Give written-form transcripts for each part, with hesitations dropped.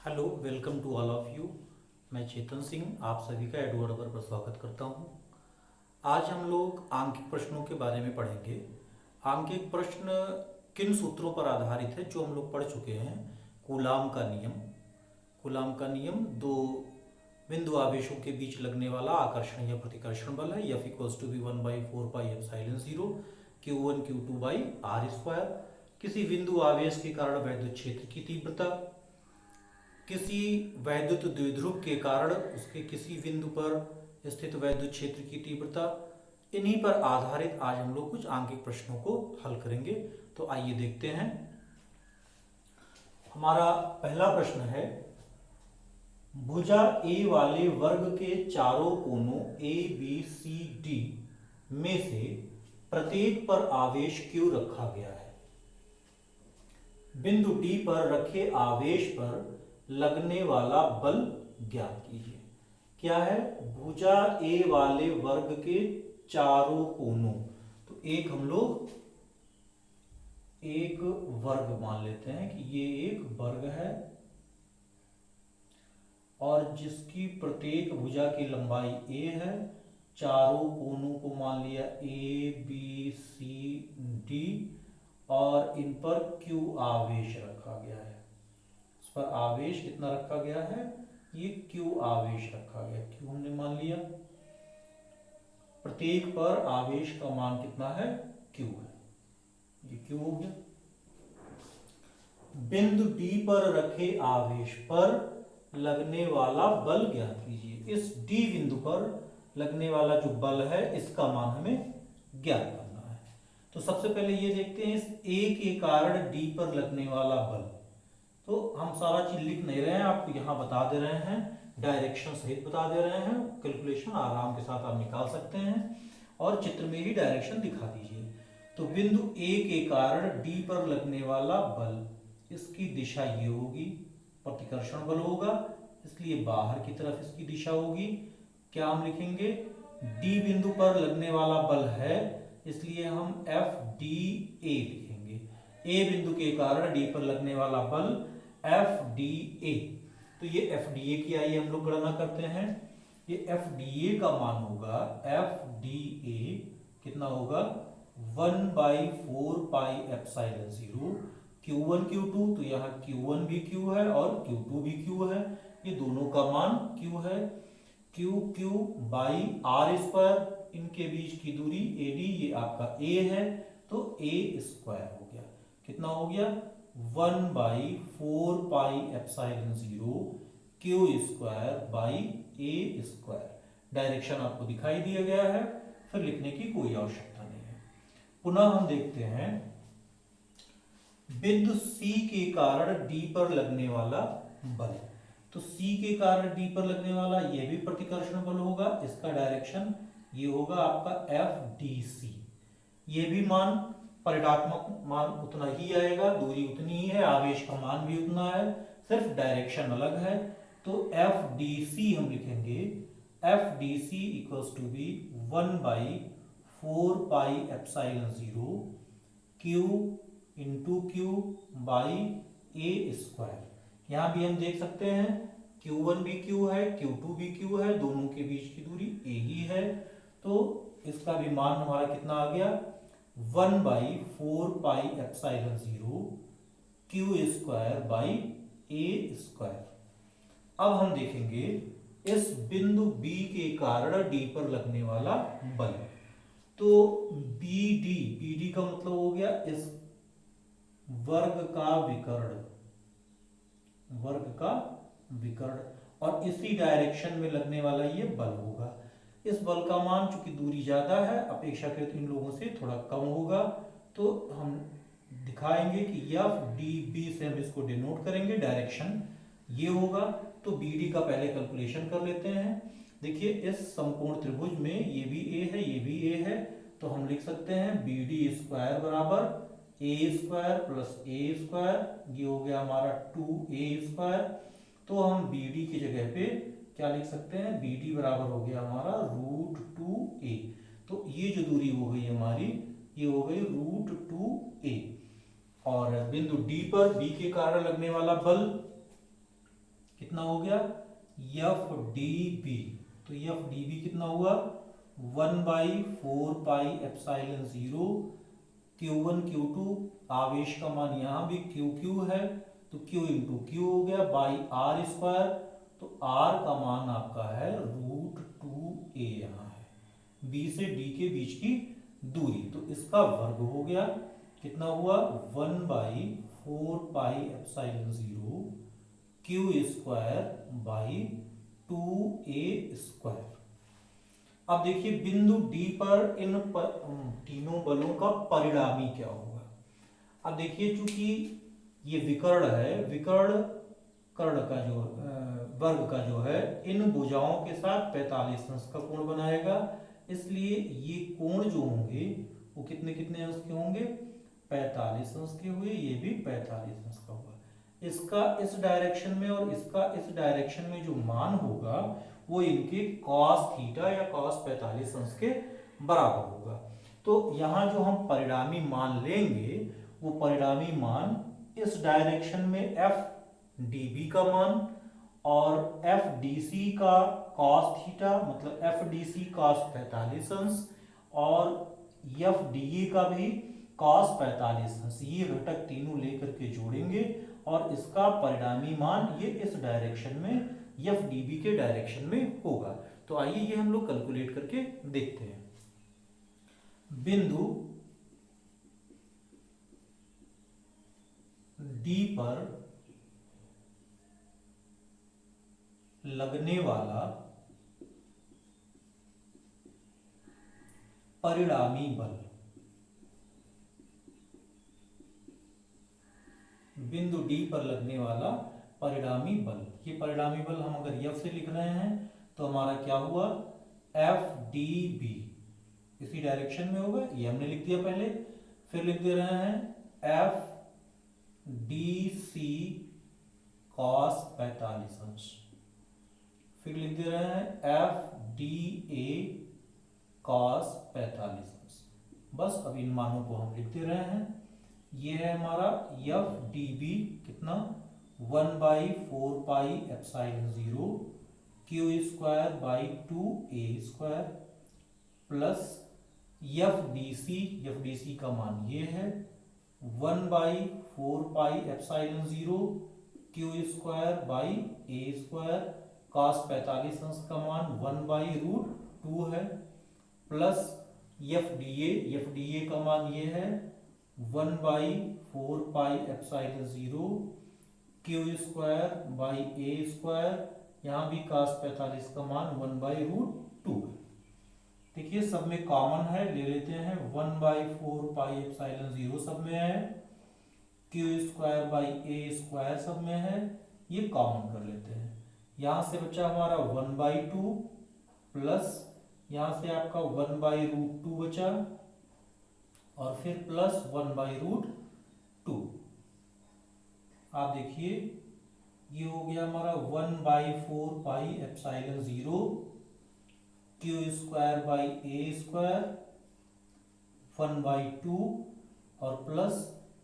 Hello, welcome to all of you. मैं चेतन सिंह आप सभी का एडवर्ड पर स्वागत करता हूं। आज हम लोग आंकिक प्रश्नों के बारे में पढ़ेंगे। आंकिक प्रश्न किन सूत्रों पर आधारित है जो हम लोग पढ़ चुके हैं। कूलाम का नियम। कूलाम का नियम दो बिंदु आवेशों के बीच लगने वाला आकर्षण या प्रतिकर्षण बल है। F equals to be 1/4πε0 Q1 Q2/r²। किसी बिंदु आवेश के कारण वैद्युत क्षेत्र की तीव्रता, किसी वैद्युत द्विध्रुव के कारण उसके किसी बिंदु पर स्थित वैद्युत क्षेत्र की तीव्रता, इन्हीं पर आधारित आज हम लोग कुछ आंकिक प्रश्नों को हल करेंगे। तो आइए देखते हैं। हमारा पहला प्रश्न है, भुजा ए वाले वर्ग के चारों कोनों ए बी सी डी में से प्रत्येक पर आवेश Q रखा गया है। बिंदु D पर रखे आवेश पर लगने वाला बल ज्ञात कीजिए। क्या है? भुजा ए वाले वर्ग के चारों कोनों, तो एक हम लोग एक वर्ग मान लेते हैं कि ये एक वर्ग है और जिसकी प्रत्येक भुजा की लंबाई a है। चारों कोनों को मान लिया A B C D और इन पर Q आवेश रखा गया है। इस पर आवेश कितना रखा गया है? ये Q आवेश रखा गया। Q हमने मान लिया। प्रत्येक पर आवेश का मान कितना है? Q है। ये Q हो गया। बिंदु D पर रखे आवेश पर लगने वाला बल ज्ञात कीजिए। इस D बिंदु पर लगने वाला जो बल है इसका मान हमें ज्ञात करना है। तो सबसे पहले ये देखते हैं, इस A के कारण D पर लगने वाला बल। तो हम सारा चीज लिख नहीं रहे हैं, आपको यहां बता दे रहे हैं, डायरेक्शन सहित बता दे रहे हैं। कैलकुलेशन आराम के साथ आप निकाल सकते हैं और चित्र में ही डायरेक्शन दिखा दीजिए। तो बिंदु A के कारण D पर लगने वाला बल, इसकी दिशा ये होगी, प्रतिकर्षण बल होगा, इसलिए बाहर की तरफ इसकी दिशा होगी। क्या हम लिखेंगे? D बिंदु पर लगने वाला बल है, इसलिए हम FDA लिखेंगे। A बिंदु के कारण D पर लगने वाला बल FDA। तो ये FDA की आइए हम लोग गणना करते हैं। ये FDA का मान होगा, FDA कितना होगा? 1/4πε0 Q1 Q2, तो यहाँ Q1 भी Q है और Q2 भी Q है, ये दोनों का मान Q है। Q/r², इनके बीच की दूरी AD, ये आपका A है, तो A² हो गया। कितना हो गया? 1/4πε0 Q²/A²। डायरेक्शन आपको दिखाई दिया गया है, फिर लिखने की कोई आवश्यकता नहीं है। पुनः हम देखते हैं, बिंदु C के कारण D पर लगने वाला बल। तो C के कारण D पर लगने वाला ये भी प्रतिकर्षण बल होगा, इसका डायरेक्शन ये होगा आपका FDC। ये भी मान परिणात्मक मान उतना ही आएगा, दूरी उतनी ही है, आवेश का मान भी उतना है, सिर्फ डायरेक्शन अलग है। तो FDC हम लिखेंगे, FDC equals to be 1/4πε0 Q into Q/A²। यहां भी हम देख सकते हैं Q1 भी Q है, Q2 भी Q है, दोनों के बीच की दूरी A ही है, तो इसका भी मान हमारा कितना आ गया? 1/4πε0 Q²/A²। अब हम देखेंगे इस बिंदु B के कारण D पर लगने वाला बल। तो BD का मतलब हो गया इस वर्ग का विकर्ण, और इसी डायरेक्शन में लगने वाला ये बल होगा। इस बल का मान चूंकि दूरी ज्यादा है, अपेक्षाकृत इन लोगों से थोड़ा कम होगा, तो हम दिखाएंगे कि FDB से हम इसको डिनोट करेंगे, डायरेक्शन ये होगा। तो BD का पहले कैलकुलेशन कर लेते हैं। देखिए, इस समकोण त्रिभुज में ये भी A है, ये भी A है, तो हम लिख सकते हैं BD² बराबर A² प्लस A², ये हो गया हमारा 2A²। तो हम BD की जगह पे क्या लिख सकते हैं? BD बराबर हो गया हमारा √2A। तो ये जो दूरी हो गई हमारी, ये हो गई √2A। और बिंदु D पर B के कारण लगने वाला बल कितना हो गया एफ डी बी। तो एफ डी बी कितना हुआ 1/4πε0 Q1 Q2, आवेश का मान यहाँ भी QQ है तो Q इंटू क्यू हो गया बाई आर स्क्वायर। तो R का मान आपका है √2a, यहाँ है B से D के बीच की दूरी, तो इसका वर्ग हो गया कितना हुआ 1/4πε0 Q²/2a²। अब देखिए बिंदु D पर इन तीनों बलों का परिणामी क्या होगा। अब देखिए चूंकि ये विकर्ण है, विकर्ण कर्ण का जो वर्ग का जो है इन भुजाओं के साथ 45 अंश का कोण बनाएगा, इसलिए ये कोण जो होंगे वो कितने कितने अंश के होंगे 45 अंश के हुए, ये भी 45 अंश का होगा। इसका इस डायरेक्शन में और इसका इस डायरेक्शन में जो मान होगा वो इनके cos थीटा या cos 45 अंश के बराबर होगा। तो यहाँ जो हम परिणामी मान लेंगे वो परिणामी मान इस डायरेक्शन में एफ डी बी का मान और एफ डी सी का cos थीटा मतलब एफ डी सी cos 45 अंश और एफ डी ए का भी cos 45 अंश, ये घटक तीनों लेकर के जोड़ेंगे और इसका परिणामी मान ये इस डायरेक्शन में एफ डी बी के डायरेक्शन में होगा। तो आइए ये हम लोग कैलकुलेट करके देखते हैं। बिंदु डी पर लगने वाला परिणामी बल, बिंदु डी पर लगने वाला परिणामी बल, ये परिणामी बल हम अगर एफ से लिख रहे हैं तो हमारा क्या हुआ एफ डी बी इसी डायरेक्शन में होगा, ये हमने लिख दिया पहले। फिर लिख दे रहे हैं एफ डी सी cos 45 अंश, फिर लिख दे रहे हैं एफ डी ए cos 45 अंश। बस अब इन मानों को हम लिख दे रहे हैं। ये है हमारा एफ डी बी कितना 1/4πε0 Q²/2a² plus F D C का मान ये है 1/4πε0 Q²/a² cos 45 अंश का मान 1/√2 है प्लस एफ डी ए का मान ये है 1/4πε0 Q²/a², यहाँ भी cos 45 का मान 1/√2 है। देखिए सब में कॉमन है, ले लेते हैं 1/4πε0 सब में है, Q²/a² सब में है, ये कॉमन कर लेते हैं। यहाँ से बचा हमारा 1/2 प्लस यहाँ से आपका 1/√2 बचा और फिर प्लस 1/√2। आप देखिए ये हो गया हमारा 1/4πε0 Q²/a² 1/2 और प्लस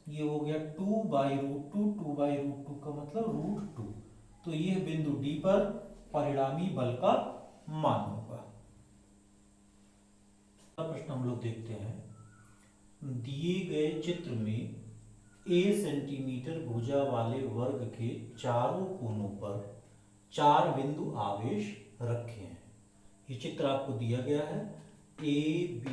ये हो गया 2/√2 का मतलब √2। तो ये बिंदु डी पर परिणामी बल का मान होगा। प्रश्न हम लोग देखते हैं, दिए गए चित्र में a सेंटीमीटर भुजा वाले वर्ग के चारों कोनों पर 4 बिंदु आवेश रखे हैं। ये चित्र आपको दिया गया है a b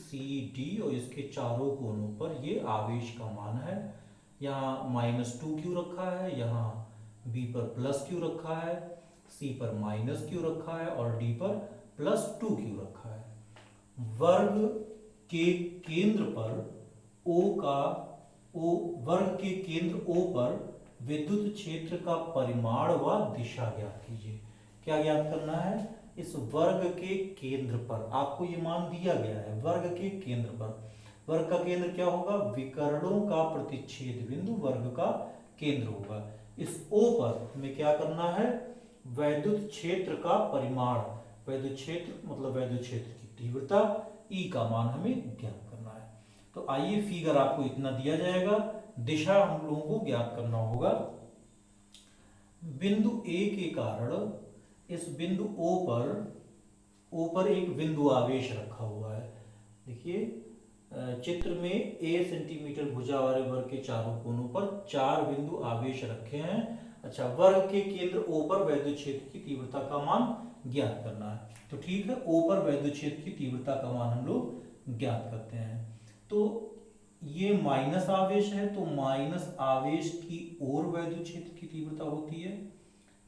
c d और इसके चारों कोनों पर ये आवेश का मान है। यहाँ -2q रखा है, यहाँ b पर +q रखा है, c पर -q रखा है और d पर +2q रखा है। वर्ग के केंद्र पर वर्ग के केंद्र O पर विद्युत क्षेत्र का परिमाण व दिशा ज्ञात कीजिए। क्या ज्ञात करना है, इस वर्ग के केंद्र पर आपको ये मान दिया गया है, वर्ग के केंद्र पर, वर्ग का केंद्र क्या होगा विकर्णों का प्रतिच्छेद बिंदु वर्ग का केंद्र होगा। इस O पर हमें क्या करना है वैद्युत क्षेत्र का परिमाण, वैद्युत क्षेत्र मतलब वैद्युत क्षेत्र की तीव्रता E का मान हमें ज्ञात करना है। तो आइए फिगर आपको इतना दिया जाएगा, दिशा हम लोगों को ज्ञात करना होगा। बिंदु ए के कारण इस बिंदु ओ पर एक बिंदु आवेश रखा हुआ है। देखिए चित्र में ए सेंटीमीटर भुजा वाले वर्ग के चारों कोनों पर 4 बिंदु आवेश रखे हैं। अच्छा, वर्ग के केंद्र ओ पर वैद्युत क्षेत्र की तीव्रता का मान ज्ञात करना है। तो ठीक है, ओ पर वैद्युत क्षेत्र की तीव्रता का मान हम लोग ज्ञात करते हैं। तो ये माइनस आवेश है, तो माइनस आवेश की ओर वैद्युत क्षेत्र की तीव्रता होती है,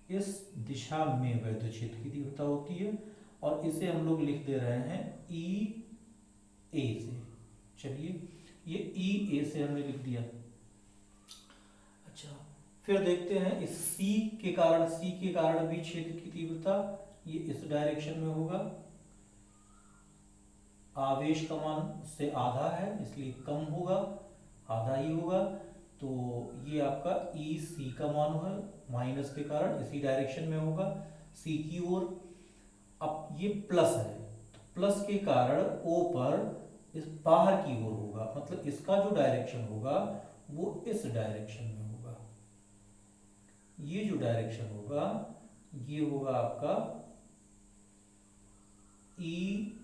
इस दिशा में वैद्युत क्षेत्र की तीव्रता होती है, और इसे हम लोग लिख दे रहे हैं ई ए से। चलिए, ये ई ए से हमने लिख दिया। अच्छा, फिर देखते हैं इस सी के कारण भी क्षेत्र की तीव्रता ये इस डायरेक्शन में होगा। आवेश का मान से आधा है इसलिए कम होगा, आधा ही होगा। तो ये आपका ई सी का मान है, माइनस के कारण इसी डायरेक्शन में होगा सी की ओर। अब ये प्लस है, तो प्लस के कारण ओ पर इस बाहर की ओर होगा, मतलब इसका जो डायरेक्शन होगा वो इस डायरेक्शन में होगा। ये जो डायरेक्शन होगा ये होगा आपका ई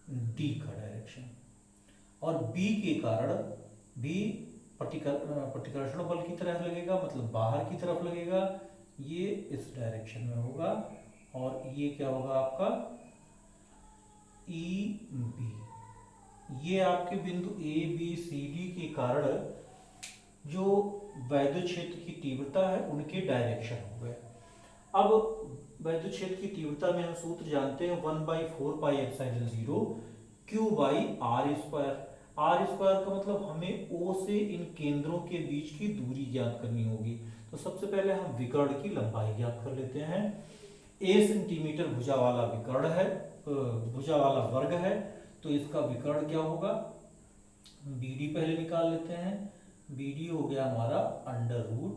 डी का डायरेक्शन, और बी के कारण भी प्रतिकर्षण बल की तरह लगेगा, मतलब बाहर की तरफ लगेगा। ये इस डायरेक्शन में होगा, और ये क्या होगा आपका ई बी। ये आपके बिंदु ए बी सी डी के कारण जो वैद्युत क्षेत्र की तीव्रता है उनके डायरेक्शन हो गए। अब वैद्युत क्षेत्र की तीव्रता में हम सूत्र जानते हैं 1/4πε0 Q/r²। आर स्क्वायर का मतलब हमें ओ से इन केंद्रों के बीच की दूरी ज्ञात करनी होगी। तो सबसे पहले हम विकर्ण की लंबाई ज्ञात कर लेते हैं। ए सेंटीमीटर भुजा वाला विकर्ण है, भुजा वाला वर्ग है, तो इसका विकर्ण क्या होगा, बी डी पहले निकाल लेते हैं। बी डी हो गया हमारा √a²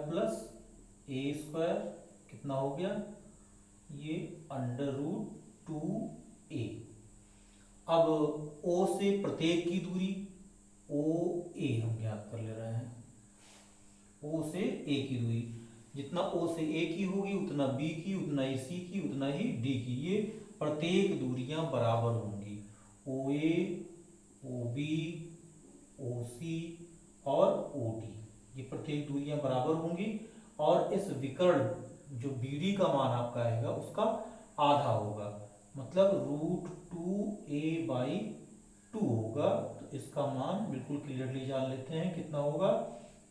प्लस a² कितना हो गया, ये √2a। अब O से प्रत्येक की दूरी OA हम ज्ञात कर ले रहे हैं। O से A की दूरी जितना O से A की होगी उतना B की, उतना ही C की, उतना ही D की। ये प्रत्येक दूरियां बराबर होंगी, OA, OB, OC और OD, ये प्रत्येक दूरियां बराबर होंगी। और इस विकर्ण जो BD का मान आपका आएगा उसका आधा होगा, मतलब √2a/2 होगा। तो इसका मान बिल्कुल क्लियरली जान लेते हैं कितना होगा,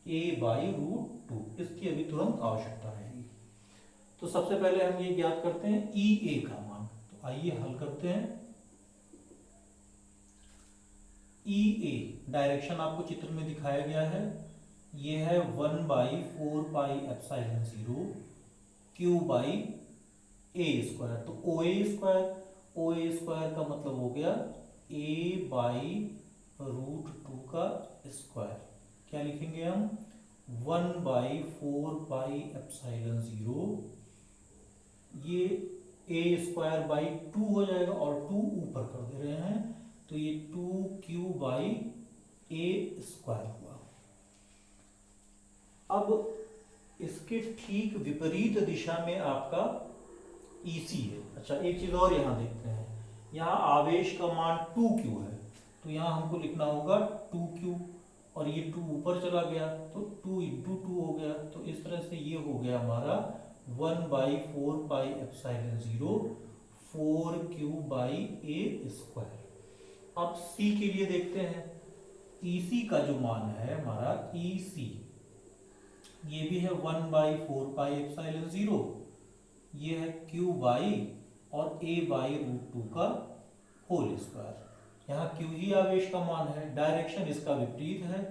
a/√2। इसकी अभी तुरंत आवश्यकता रहेगी। तो सबसे पहले हम ये ज्ञात करते हैं EA का मान। तो आइए हल करते हैं। EA डायरेक्शन आपको चित्र में दिखाया गया है, ये है 1/4πε0 Q/a²। तो OA² का मतलब हो गया a/√2 का स्क्वायर। क्या लिखेंगे हम, 1/4πε0, ये a²/2 हो जाएगा, और 2 ऊपर कर दे रहे हैं तो ये 2Q/a² हुआ। अब इसके ठीक विपरीत दिशा में आपका EC है। अच्छा, एक चीज और यहां देखते हैं, यहाँ आवेश का मान 2Q है, तो यहाँ हमको लिखना होगा 2Q, और ये 2 ऊपर चला गया तो 2 × 2 हो गया। तो इस तरह से ये हो गया हमारा 1/4πε0 4Q/a²। अब C के लिए देखते हैं, EC का जो मान है हमारा EC, ये भी है 1/4πε0, ये है Q/ और a/√2 का होल स्क्वायर। यहाँ Q ही आवेश का मान है, डायरेक्शन इसका विपरीत है,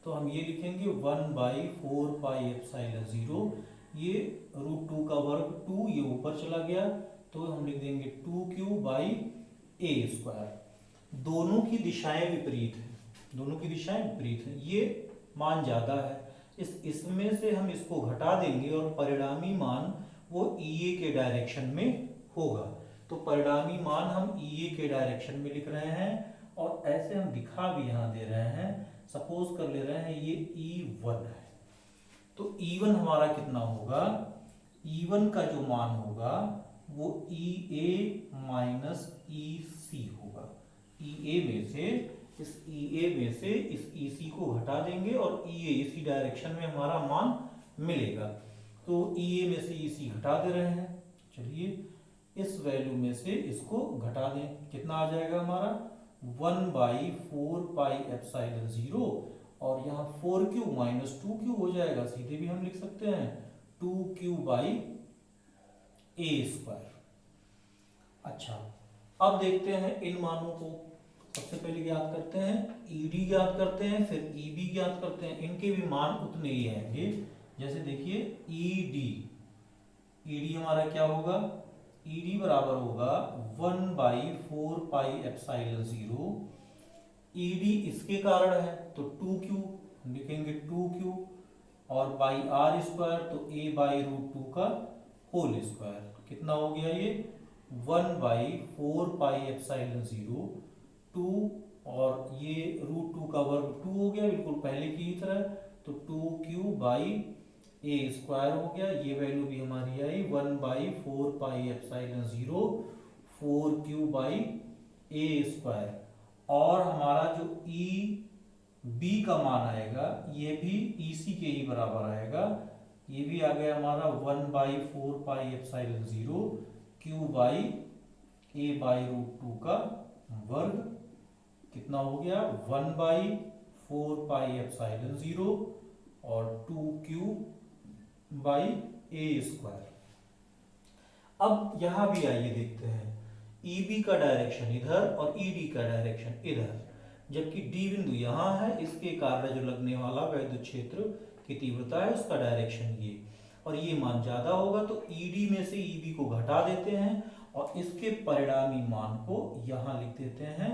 तो हम ये लिखेंगे 1/4πε0, ये √2 का वर्ग 2, ये ऊपर चला गया तो हम लिख देंगे 2Q/a²। दोनों की दिशाएं विपरीत हैं, दोनों की दिशाएं विपरीत हैं, ये मान ज्यादा है, इसमें से हम इसको घटा देंगे और परिणामी मान वो EA के डायरेक्शन में होगा। तो परिणामी मान हम EA के डायरेक्शन में लिख रहे हैं, और ऐसे हम दिखा भी यहाँ दे रहे हैं, सपोज कर ले रहे हैं ये E1 है, तो E1 हमारा कितना होगा, E1 का जो मान होगा वो EA माइनस EC होगा। EA में से इस EA में से इस EC को घटा देंगे और EA इसी डायरेक्शन में हमारा मान मिलेगा। तो EA में से EC घटा दे रहे हैं, चलिए इस वैल्यू में से इसको घटा दें, कितना आ जाएगा हमारा 1/4πε0 और यहाँ 4q माइनस 2q हो जाएगा, सीधे भी हम लिख सकते हैं 2q/a²। अच्छा, अब देखते हैं इन मानों को। सबसे पहले ज्ञात करते हैं ED ज्ञात करते हैं, फिर EB ज्ञात करते हैं। इनके भी मान उतने ही आएंगे। जैसे देखिए ED हमारा क्या होगा, ED बराबर होगा 1/4πε0। ED इसके कारण है तो 2q लिखेंगे 2q और बाई r² तो a/√2 का होल स्क्वायर। कितना हो गया ये 1/4πε0 2 और ये √2 का वर्ग 2 हो गया, बिल्कुल पहले की ही तरह। तो 2q/a² हो गया, ये वैल्यू भी हमारी आई 1/4πε0 4q/a²। और हमारा जो EB का मान आएगा ये भी EC के ही बराबर आएगा, ये भी आ गया हमारा 1/4πε0 q/a/√2 का वर्ग। कितना हो गया 1/4πε0 और 2q/a²। अब यहां भी आइए देखते हैं, EB का डायरेक्शन इधर और ED का डायरेक्शन इधर, जबकि D बिंदु यहाँ है, इसके कारण जो लगने वाला वैद्युत क्षेत्र की तीव्रता है उसका डायरेक्शन ये, और ये मान ज्यादा होगा तो ED में से EB को घटा देते हैं और इसके परिणामी मान को यहां लिख देते हैं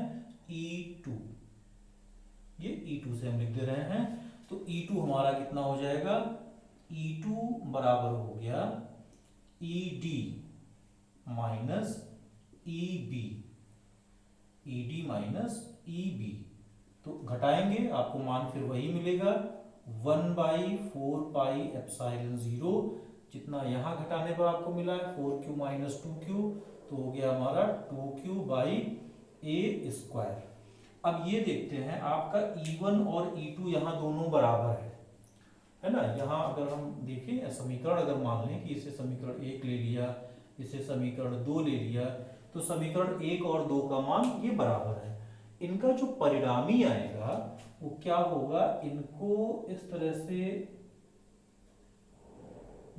E2। ये E2 से हम लिख दे रहे हैं। तो E2 हमारा कितना हो जाएगा, E2 बराबर हो गया ED minus EB, ED minus EB। तो घटाएंगे आपको मान फिर वही मिलेगा 1/4πε0, जितना यहां घटाने पर आपको मिला है 4q माइनस 2q, तो हो गया हमारा 2q/a²। अब ये देखते हैं आपका E1 और E2 यहाँ दोनों बराबर है ना। यहाँ अगर हम देखें समीकरण, अगर मान लें कि इसे समीकरण 1 ले लिया, इसे समीकरण 2 ले लिया, तो समीकरण 1 और 2 का मान ये बराबर है। इनका जो परिणामी आएगा वो क्या होगा, इनको इस तरह से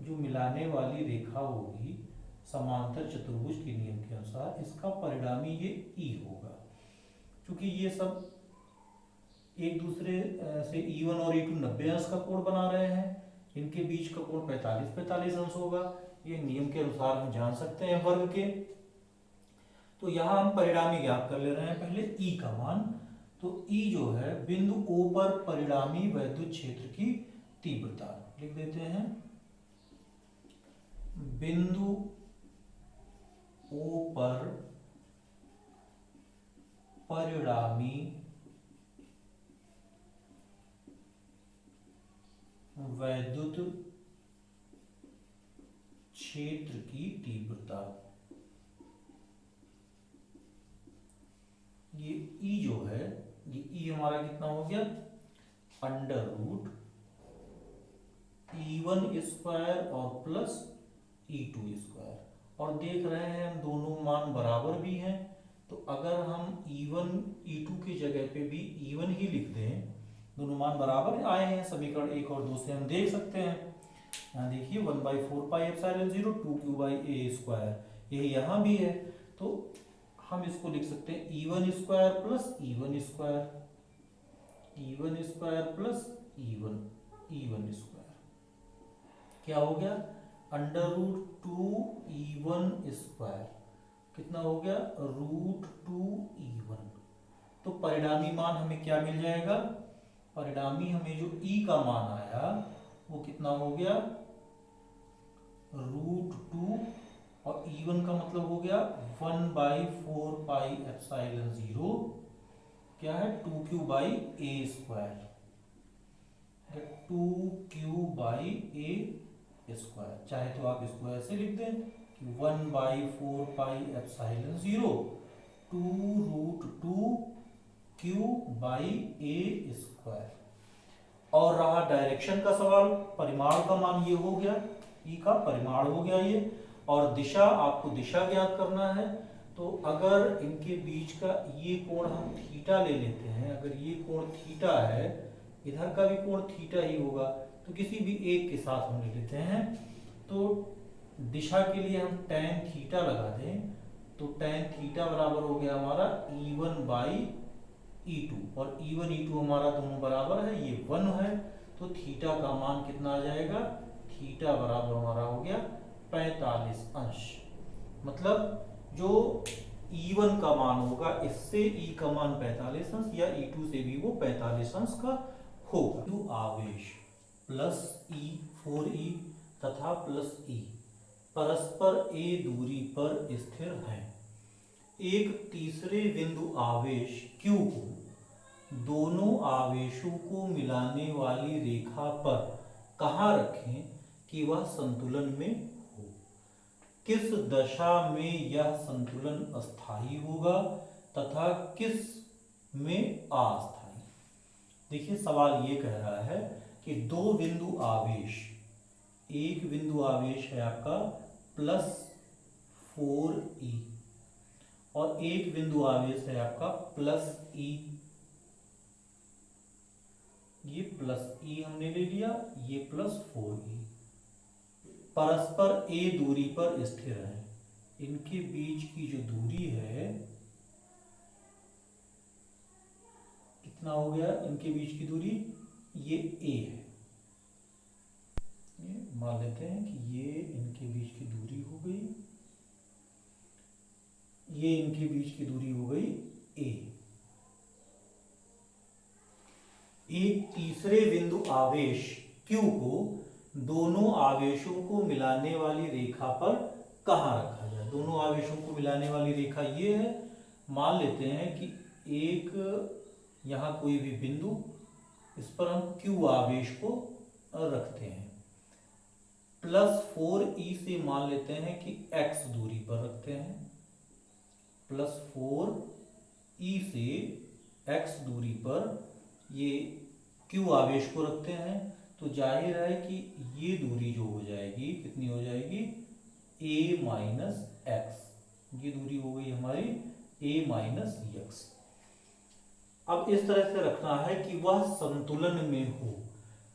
जो मिलाने वाली रेखा होगी समांतर चतुर्भुज के नियम के अनुसार, इसका परिणामी ये E होगा। क्योंकि ये सब एक दूसरे से E1 और E2 90 अंश का कोण बना रहे हैं, इनके बीच का कोण 45 अंश होगा। ये नियम के अनुसार हम जान सकते हैं वर्ग के। तो यहां हम परिणामी ज्ञात कर ले रहे हैं पहले E का मान। तो E जो है बिंदु O पर परिणामी वैद्युत क्षेत्र की तीव्रता, लिख देते हैं बिंदु O पर परिणामी वैद्युत क्षेत्र की तीव्रता। ये E जो है, ये E हमारा कितना हो गया √E1² और प्लस E2²। और देख रहे हैं हम दोनों मान बराबर भी हैं, तो अगर हम E1 E2 की जगह पे भी E1 ही लिख दें, दोनों मान बराबर आए हैं, समीकरण 1 और 2 से हम देख सकते हैं। यहाँ देखिए 1/4πε0 2q/a², यही यहाँ भी है। तो हम इसको लिख सकते हैं E1² plus E1² plus E1²। क्या हो गया √2E1², कितना हो गया √2E1। तो परिणामी मान हमें क्या मिल जाएगा, परिणामी हमें जो E का मान आया वो कितना हो गया √2, और E1 का मतलब हो गया 1/4πε0, क्या है 2q/a², 2q/a²। By A square, चाहे तो आप इसको ऐसे लिख दें कि 1/4 pi epsilon 0 2√2 Q by A square. और रहा डायरेक्शन का सवाल, परिमाण का मान ये हो गया, ई का परिमाण हो गया ये, और दिशा, आपको दिशा ज्ञात करना है। तो अगर इनके बीच का ये कोण हम थीटा ले लेते हैं, अगर ये कोण थीटा है, इधर का भी कोण थीटा ही होगा, तो किसी भी एक के साथ हम ले लेते हैं। तो दिशा के लिए हम tan थीटा लगा दें, तो tan थीटा बराबर हो गया हमारा E1/E2, और E1 E2 हमारा दोनों बराबर है, ये 1 है, तो थीटा का मान कितना आ जाएगा, थीटा बराबर हमारा हो गया 45 अंश। मतलब जो E1 का मान होगा, इससे E का मान 45 अंश, या E2 से भी वो 45 अंश का होगा। तो आवेश प्लस E 4E तथा प्लस E परस्पर a दूरी पर स्थिर हैं। एक तीसरे बिंदु आवेश Q को दोनों आवेशों को मिलाने वाली रेखा पर कहाँ रखें कि वह संतुलन में हो। किस दशा में यह संतुलन अस्थायी होगा तथा किस में अस्थायी। देखिए सवाल ये कह रहा है कि दो बिंदु आवेश, एक बिंदु आवेश है आपका +4e और एक बिंदु आवेश है आपका +e। ये +e हमने ले लिया, ये +4e, परस्पर a दूरी पर स्थिर है। इनके बीच की जो दूरी है, कितना हो गया इनके बीच की दूरी, ये a है। मान लेते हैं कि ये इनके बीच की दूरी हो गई, ये इनके बीच की दूरी हो गई a। एक तीसरे बिंदु आवेश Q को दोनों आवेशों को मिलाने वाली रेखा पर कहाँ रखा जाए। दोनों आवेशों को मिलाने वाली रेखा ये है। मान लेते हैं कि एक यहाँ कोई भी बिंदु, इस पर हम Q आवेश को रखते हैं, +4e से मान लेते हैं कि x दूरी पर रखते हैं, +4e से x दूरी पर ये Q आवेश को रखते हैं। तो जाहिर है कि ये दूरी जो हो जाएगी, कितनी हो जाएगी, a - x। ये दूरी हो गई हमारी a - x। अब इस तरह से रखना है कि वह संतुलन में हो।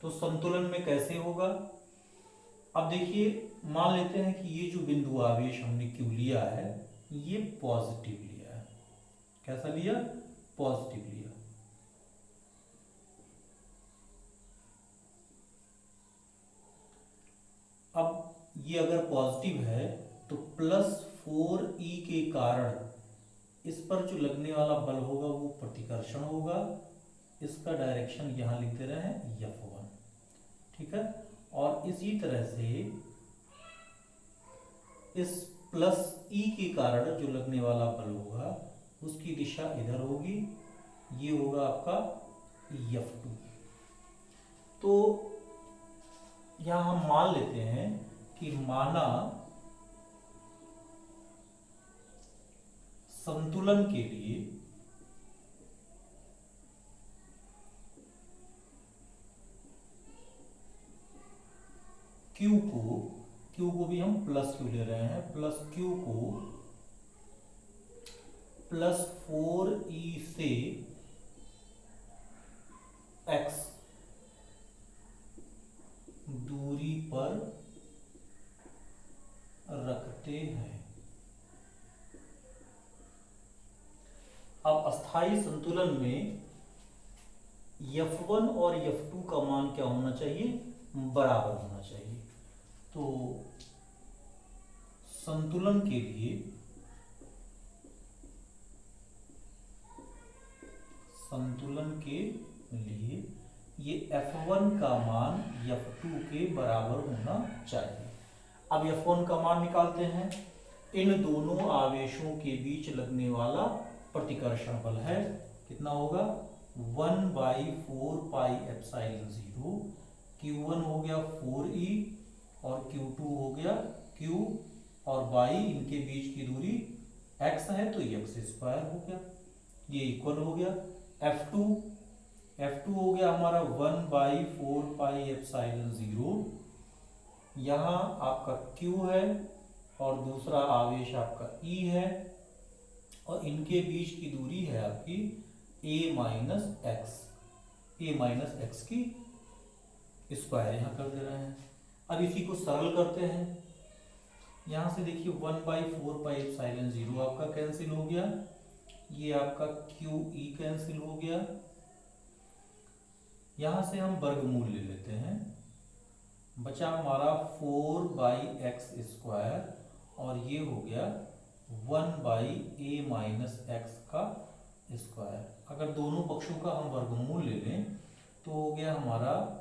तो संतुलन में कैसे होगा, अब देखिए मान लेते हैं कि ये जो बिंदु आवेश हमने Q लिया है, ये पॉजिटिव लिया है। कैसा लिया, पॉजिटिव लिया। अब ये अगर पॉजिटिव है तो +4e के कारण इस पर जो लगने वाला बल होगा वो प्रतिकर्षण होगा। इसका डायरेक्शन यहां लिख दे रहे हैं F1, ठीक है। और इसी तरह से इस +e के कारण जो लगने वाला बल होगा उसकी दिशा इधर होगी, ये होगा आपका F2। तो यहां हम मान लेते हैं कि माना संतुलन के लिए Q को भी हम +Q ले रहे हैं, +Q को +4e से x दूरी पर रखते हैं। अब अस्थाई संतुलन में F1 और F2 का मान क्या होना चाहिए, बराबर होना चाहिए। तो संतुलन के लिए ये F1 का मान F2 के बराबर होना चाहिए। अब F1 का मान निकालते हैं। इन दोनों आवेशों के बीच लगने वाला प्रतिकर्षण बल है, कितना होगा, 1/4 पाई एप्सिलॉन 0 Q1 हो गया 4e और Q2 हो गया Q और y, इनके बीच की दूरी x है तो x स्क्वायर हो गया, ये इक्वल हो गया। F2 हो गया हमारा 1/4πε0। यहाँ आपका Q है और दूसरा आवेश आपका E है और इनके बीच की दूरी है आपकी a माइनस एक्स की स्क्वायर यहाँ कर दे रहे हैं। अब इसी को सरल करते हैं। यहाँ से देखिए 1/4πε0 आपका कैंसिल हो गया, ये आपका QE कैंसिल हो गया। यहाँ से हम वर्गमूल ले लेते हैं, बचा हमारा 4/x² और ये हो गया 1/a माइनस एक्स का स्क्वायर। अगर दोनों पक्षों का हम वर्गमूल ले लें तो हो गया हमारा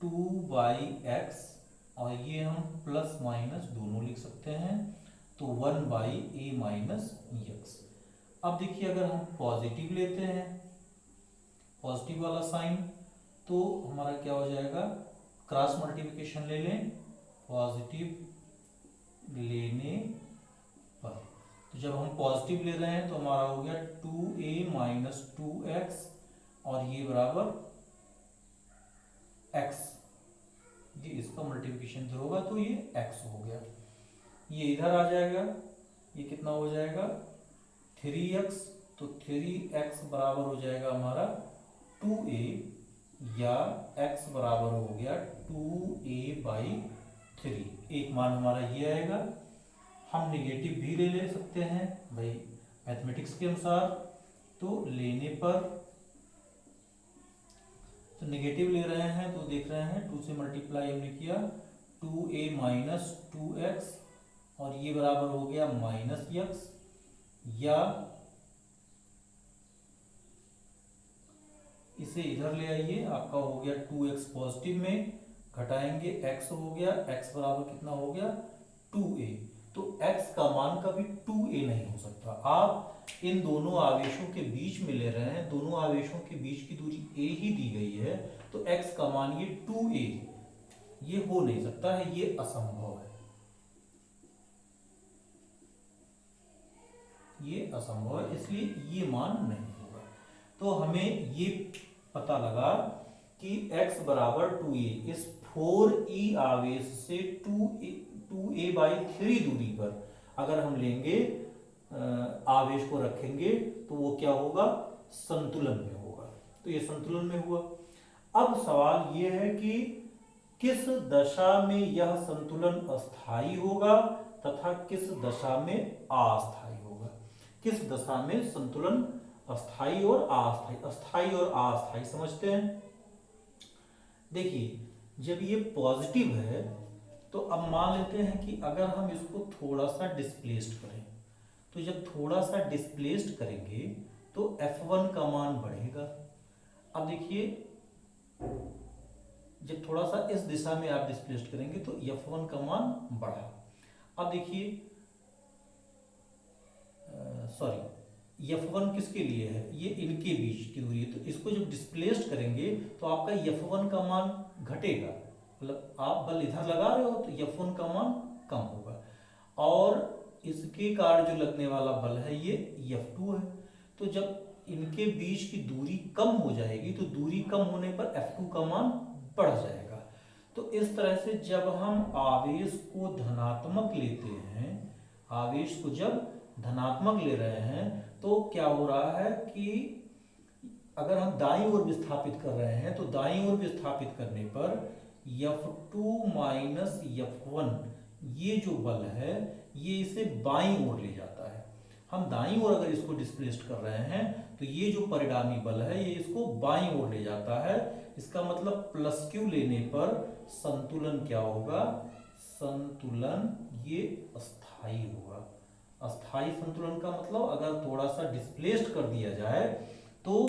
2/x और ये हम प्लस माइनस दोनों लिख सकते हैं तो 1/a माइनस एक्स। अब देखिए अगर हम पॉजिटिव लेते हैं, पॉजिटिव वाला साइन, तो हमारा क्या हो जाएगा, क्रॉस मल्टीप्लिकेशन ले लें पॉजिटिव लेने पर। तो जब हम पॉजिटिव ले रहे हैं तो हमारा हो गया 2a माइनस 2x और ये बराबर x, ये इसका मल्टीप्लिकेशन जो होगा तो ये x हो गया। ये इधर आ जाएगा, ये कितना हो जाएगा 3x, तो 3x बराबर हो जाएगा हमारा 2a या x बराबर हो गया 2a/3। एक मान हमारा ये आएगा। हम निगेटिव भी ले सकते हैं भाई मैथमेटिक्स के अनुसार, तो लेने पर तो निगेटिव ले रहे हैं तो देख रहे हैं 2 से मल्टीप्लाई हमने किया 2a माइनस 2x और ये बराबर हो गया माइनस x, या इसे इधर ले आइए, आपका हो गया 2x पॉजिटिव में, घटाएंगे x हो गया, x बराबर कितना हो गया 2a। तो x का मान कभी 2a नहीं हो सकता। आप इन दोनों आवेशों के बीच में ले रहे हैं, दोनों आवेशों के बीच की दूरी a ही दी गई है, तो x का मान ये 2a ये हो नहीं सकता है, ये असंभव है, ये असंभव है, इसलिए ये मान नहीं होगा। तो हमें ये पता लगा कि x बराबर 2a, इस 4e आवेश से 2a/3 दूरी पर अगर हम लेंगे आवेश को रखेंगे तो वो क्या होगा, संतुलन में होगा। तो ये संतुलन में हुआ। अब सवाल ये है कि किस दशा में यह संतुलन अस्थायी होगा तथा किस दशा में अस्थायी होगा। किस दशा में संतुलन अस्थायी और अस्थायी, अस्थायी और अस्थायी समझते हैं। देखिए जब ये पॉजिटिव है तो अब मान लेते हैं कि अगर हम इसको थोड़ा सा डिस्प्लेस्ड करें, तो जब थोड़ा सा डिस्प्लेस्ड करेंगे तो F1 का मान बढ़ेगा। अब देखिए जब थोड़ा सा इस दिशा में आप डिस्प्लेस्ड करेंगे तो F1 का मान बढ़ा। अब देखिए सॉरी F1 किसके लिए है, ये इनके बीच की दूरी है, तो इसको जब डिस्प्लेस्ड करेंगे तो आपका F1 का मान घटेगा, मतलब आप बल इधर लगा रहे हो तो F1 का मान कम होगा, और इसके कारण जो लगने वाला बल है ये F2 है। तो जब इनके बीच की दूरी कम हो जाएगी तो दूरी कम होने पर F2 का मान बढ़ जाएगा। तो इस तरह से जब हम आवेश को धनात्मक लेते हैं, आवेश को जब धनात्मक ले रहे हैं तो क्या हो रहा है कि अगर हम दाईं ओर विस्थापित कर रहे हैं तो दाईं ओर विस्थापित करने पर F2 माइनस F1 ये जो बल है ये इसे बाईं ओर ले जाता है। हम दाईं ओर अगर इसको डिस्प्लेस्ड कर रहे हैं तो ये जो परिणामी बल है ये इसको बाईं ओर ले जाता है। इसका मतलब प्लस क्यू लेने पर संतुलन क्या होगा, संतुलन ये अस्थाई होगा। अस्थाई संतुलन का मतलब अगर थोड़ा सा डिस्प्लेस्ड कर दिया जाए तो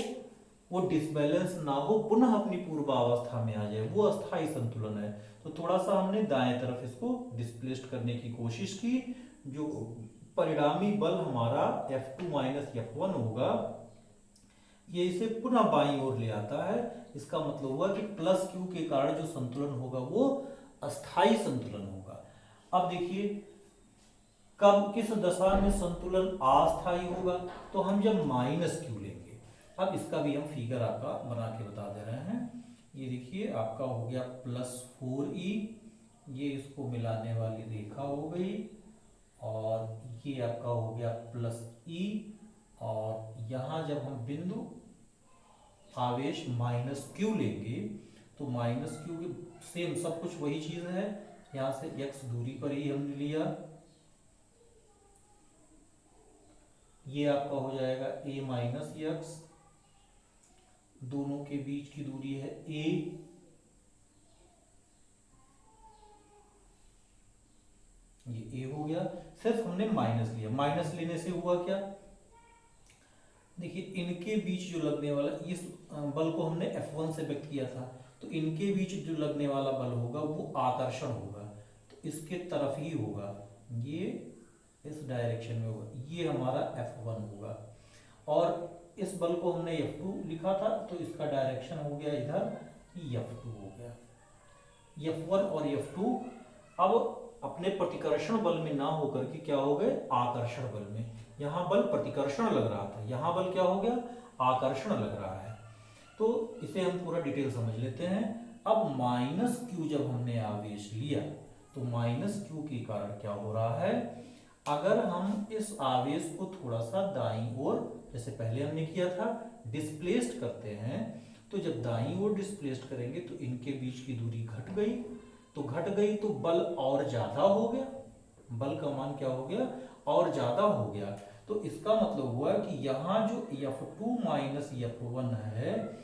वो डिसबैलेंस ना हो, पुनः अपनी पूर्वावस्था में आ जाए, वो अस्थाई संतुलन है। तो थोड़ा सा हमने दाएं तरफ इसको डिस्प्लेस्ड करने की कोशिश की, जो परिणामी बल हमारा F2 माइनस F1 होगा ये इसे पुनः बाईं ओर ले आता है। इसका मतलब हुआ कि प्लस क्यू के कारण जो संतुलन होगा वो अस्थाई संतुलन होगा। अब देखिए कब किस दशा में संतुलन अस्थाई होगा, तो हम जब माइनस क्यू लेंगे। अब इसका भी हम फिगर आपका बना के बता दे रहे हैं। ये देखिए आपका हो गया +4e, ये इसको मिलाने वाली रेखा हो गई, और ये आपका हो गया +e, और यहाँ जब हम बिंदु आवेश -q लेंगे तो -q के सेम सब कुछ वही चीज है। यहाँ से x दूरी पर ही हमने लिया, ये आपका हो जाएगा a - x, दोनों के बीच की दूरी है a, ये a हो गया। सिर्फ हमने माइनस लिया, माइनस लेने से हुआ क्या, देखिए इनके बीच जो लगने वाला, इस बल को हमने F1 से व्यक्त किया था, तो इनके बीच जो लगने वाला बल होगा वो आकर्षण होगा, तो इसके तरफ ही होगा, ये इस डायरेक्शन में होगा, ये हमारा F1 होगा। और इस बल को हमने F2 लिखा था, तो इसका डायरेक्शन हो गया इधर, F2 हो गया। F1 और F2 अब अपने प्रतिकर्षण बल में ना होकर के क्या हो गए, आकर्षण बल में। यहाँ बल प्रतिकर्षण लग रहा था, यहाँ बल क्या हो गया, आकर्षण लग रहा है। तो इसे हम पूरा डिटेल समझ लेते हैं। अब -q जब हमने आवेश लिया, तो -q के कारण क्या हो रहा है, अगर हम इस आवेश को थोड़ा सा दाईं ओर, जैसे पहले हमने किया था, डिस्प्लेस्ड करते हैं, तो जब दाईं ओर डिस्प्लेस्ड करेंगे तो इनके बीच की दूरी घट गई, तो बल और ज्यादा हो गया, बल का मान क्या हो गया, और ज्यादा हो गया। तो इसका मतलब हुआ कि यहाँ जो F2 - F1 है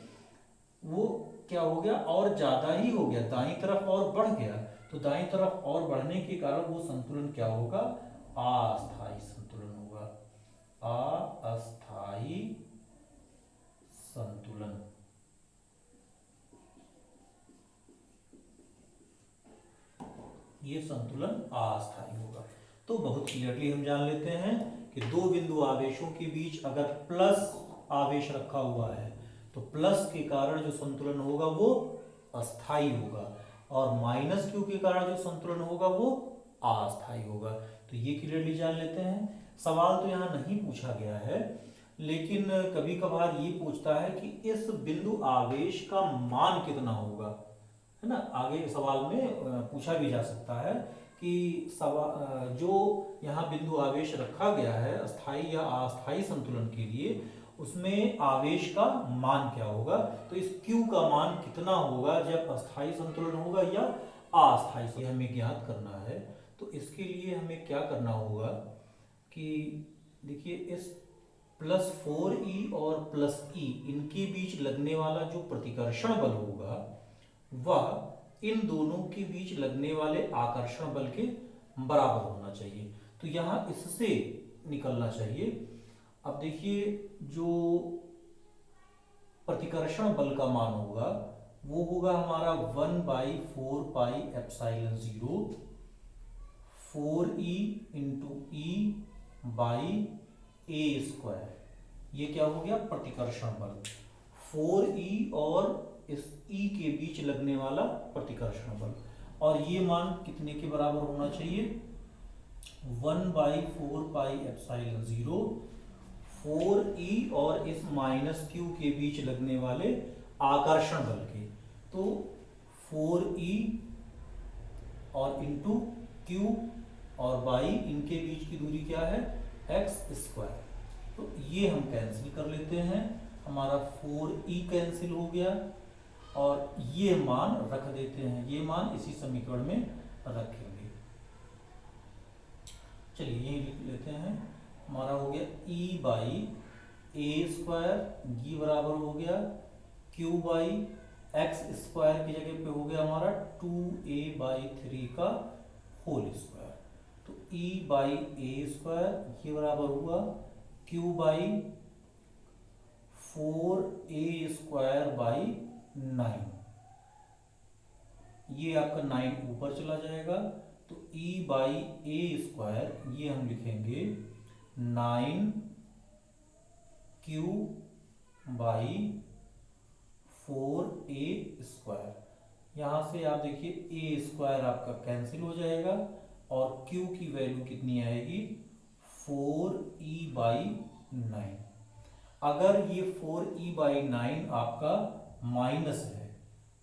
वो क्या हो गया, और ज्यादा ही हो गया, दाईं तरफ और बढ़ गया। तो दाईं तरफ और बढ़ने के कारण वो संतुलन क्या होगा, अस्थाई संतुलन होगा, अस्थाई संतुलन। ये संतुलन अस्थाई होगा। तो बहुत क्लियरली हम जान लेते हैं कि दो बिंदु आवेशों के बीच अगर प्लस आवेश रखा हुआ है तो प्लस के कारण जो संतुलन होगा वो अस्थाई होगा, और -q के कारण जो संतुलन होगा वो अस्थाई होगा। तो ये क्लियरली जान लेते हैं। सवाल तो यहाँ नहीं पूछा गया है, लेकिन कभी कभार ये पूछता है कि इस बिंदु आवेश का मान कितना होगा, है ना। आगे सवाल में पूछा भी जा सकता है कि जो यहाँ बिंदु आवेश रखा गया है अस्थाई या अस्थाई संतुलन के लिए, उसमें आवेश का मान क्या होगा। तो इस Q का मान कितना होगा जब अस्थाई संतुलन होगा या अस्थाई, हमें ज्ञात करना है। तो इसके लिए हमें क्या करना होगा कि देखिए इस +4e और +e इनके बीच लगने वाला जो प्रतिकर्षण बल होगा वह इन दोनों के बीच लगने वाले आकर्षण बल के बराबर होना चाहिए। तो यहाँ इससे निकलना चाहिए। अब देखिए जो प्रतिकर्षण बल का मान होगा वो होगा हमारा 1/4 pi epsilon 0 4e × e by a square. ये क्या हो गया, प्रतिकर्षण बल 4e और इस e के बीच लगने वाला प्रतिकर्षण बल, और ये मान कितने के बराबर होना चाहिए, 1/4 पाई एप्सिलॉन 0 4e और इस -q के बीच लगने वाले आकर्षण बल के। तो 4e और इंटू q और बाई इनके बीच की दूरी क्या है, x स्क्वायर। तो ये हम कैंसिल कर लेते हैं, हमारा 4e कैंसिल हो गया और ये मान रख देते हैं, ये मान इसी समीकरण में रखेंगे। चलिए यही लिख लेते हैं, हमारा हो गया e बाई a स्क्वायर, ये बराबर हो गया q बाई x स्क्वायर की जगह पे हो गया हमारा 2a/3 का होल स्क्वायर। तो e बाई a स्क्वायर ये बराबर हुआ q by 4a square by 9, ये आपका 9 ऊपर चला जाएगा। तो e बाई a स्क्वायर ये हम लिखेंगे 9q बाई 4a²। यहाँ से आप देखिए a² आपका कैंसिल हो जाएगा और q की वैल्यू कितनी आएगी 4e/9। अगर ये 4e/9 आपका माइनस है,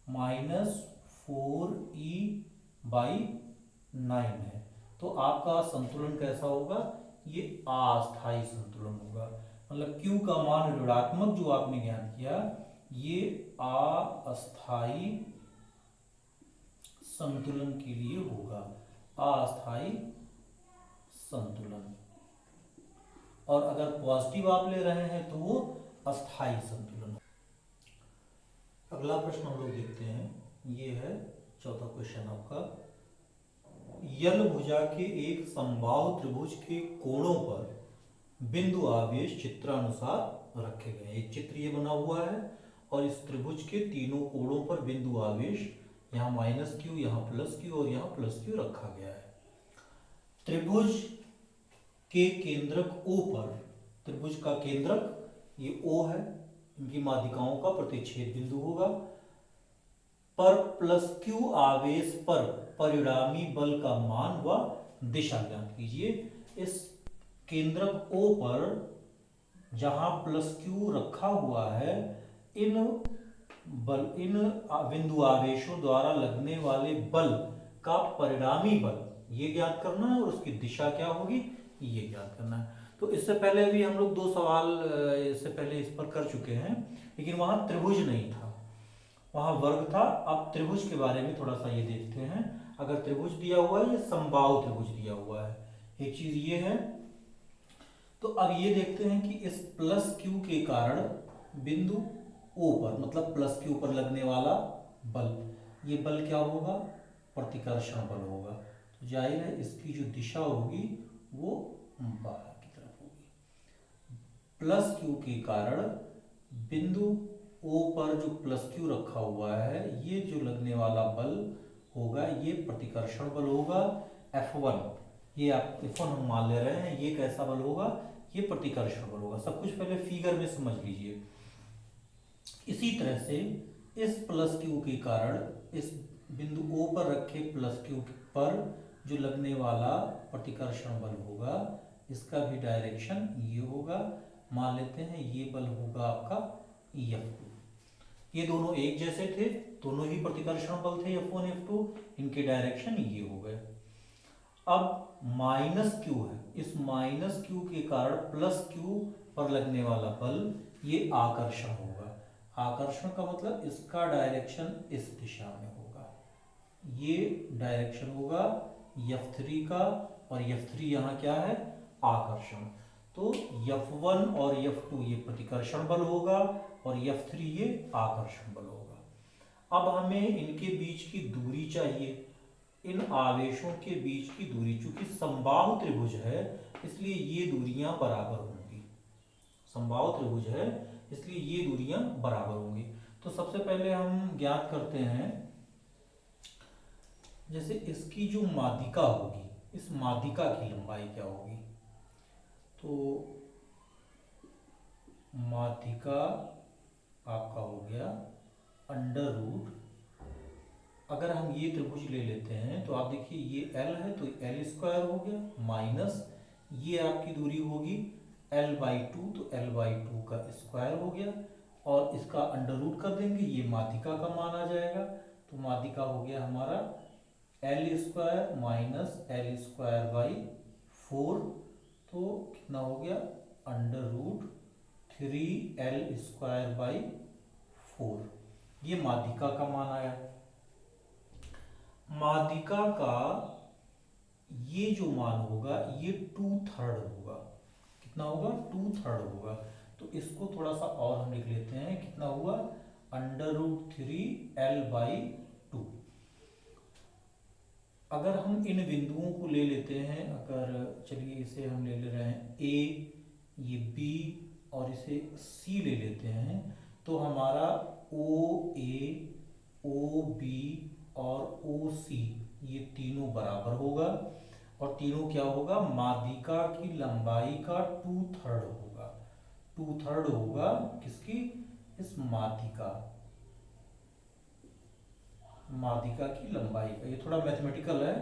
-4e/9 है, तो आपका संतुलन कैसा होगा, ये अस्थायी संतुलन होगा। मतलब q का मान ऋणात्मक जो आपने ज्ञात किया, ये अस्थायी संतुलन के लिए होगा, अस्थायी संतुलन। और अगर पॉजिटिव आप ले रहे हैं तो वो अस्थायी संतुलन। अगला प्रश्न हम लोग देखते हैं, ये है चौथा क्वेश्चन आपका। यल भुजा के एक समबाहु त्रिभुज के कोणों पर बिंदु आवेश चित्रानुसार रखे गए। एक चित्र ये बना हुआ है और इस त्रिभुज के तीनों कोणों पर बिंदु आवेश, यहाँ -q, यहाँ +q और यहाँ +q रखा गया है। त्रिभुज के केंद्रक O पर, त्रिभुज का केंद्रक ये O है, इनकी माध्यिकाओं का प्रतिच्छेद बिंदु होगा, पर +q आवेश पर परिणामी बल का मान व दिशा ज्ञात कीजिए। इस केंद्रक O पर जहां +q रखा हुआ है, इन बिंदु आवेशों द्वारा लगने वाले बल का परिणामी बल ये ज्ञात करना है और उसकी दिशा क्या होगी ये ज्ञात करना है। तो इससे पहले भी हम लोग 2 सवाल इससे पहले इस पर कर चुके हैं, लेकिन वहां त्रिभुज नहीं था, वहां वर्ग था। अब त्रिभुज के बारे में थोड़ा सा ये देखते हैं। अगर त्रिभुज दिया हुआ है, ये समबाहु त्रिभुज दिया हुआ है, एक चीज ये है। तो अब ये देखते हैं कि इस +q के कारण बिंदु O पर, मतलब +q पर लगने वाला बल, ये बल क्या होगा, प्रतिकर्षण बल होगा। तो जाहिर है इसकी जो दिशा होगी वो बाहर की तरफ होगी। +q के कारण बिंदु O पर जो +q रखा हुआ है, ये जो लगने वाला बल होगा ये प्रतिकर्षण बल होगा F1। ये आप F1 हम मान ले रहे हैं, ये कैसा बल होगा, ये प्रतिकर्षण बल होगा। सब कुछ पहले फिगर में समझ लीजिए। इसी तरह से इस +q के कारण इस बिंदु O पर रखे +q पर जो लगने वाला प्रतिकर्षण बल होगा, इसका भी डायरेक्शन ये होगा। मान लेते हैं ये बल होगा आपका F2। ये दोनों एक जैसे थे, दोनों ही प्रतिकर्षण बल थे F1 F2, इनके डायरेक्शन ये हो गए। अब -q है, इस -q के कारण +q पर लगने वाला बल ये आकर्षण होगा। आकर्षण का मतलब इसका डायरेक्शन इस दिशा में होगा, ये डायरेक्शन होगा F3 का, और F3 यहाँ क्या है, आकर्षण। तो F1 और F2 ये प्रतिकर्षण बल होगा और F3 ये आकर्षण बल होगा। अब हमें इनके बीच की दूरी चाहिए, इन आवेशों के बीच की दूरी, चूंकि समबाहु त्रिभुज है इसलिए ये दूरियां बराबर होंगी। समबाहु त्रिभुज है इसलिए ये दूरियां बराबर होंगी। तो सबसे पहले हम ज्ञात करते हैं, जैसे इसकी जो माध्यिका होगी, इस माध्यिका की लंबाई क्या होगी। तो माध्यिका आपका हो गया √, अगर हम ये त्रिभुज ले लेते हैं तो आप देखिए ये L है तो L² हो गया, माइनस ये आपकी दूरी होगी L/2, तो L/2 का स्क्वायर हो गया, और इसका √ कर देंगे, ये माध्यिका का मान आ जाएगा। तो माध्यिका हो गया हमारा L² - L²/4, तो कितना हो गया √3L²/4, ये माध्यिका का मान आया। माध्यिका का ये जो मान होगा ये 2/3 होगा। कितना होगा, 2/3 होगा। तो इसको थोड़ा सा और हम लिख लेते हैं, कितना हुआ √3L/2। अगर हम इन बिंदुओं को ले लेते हैं, अगर चलिए इसे हम ले रहे हैं A, ये B और इसे C ले लेते हैं, तो हमारा OA, OB और OC ये तीनों बराबर होगा, और तीनों क्या होगा, माध्यिका की लंबाई का 2/3 होगा। 2/3 होगा किसकी, इस माध्यिका की लंबाई का। ये थोड़ा मैथमेटिकल है,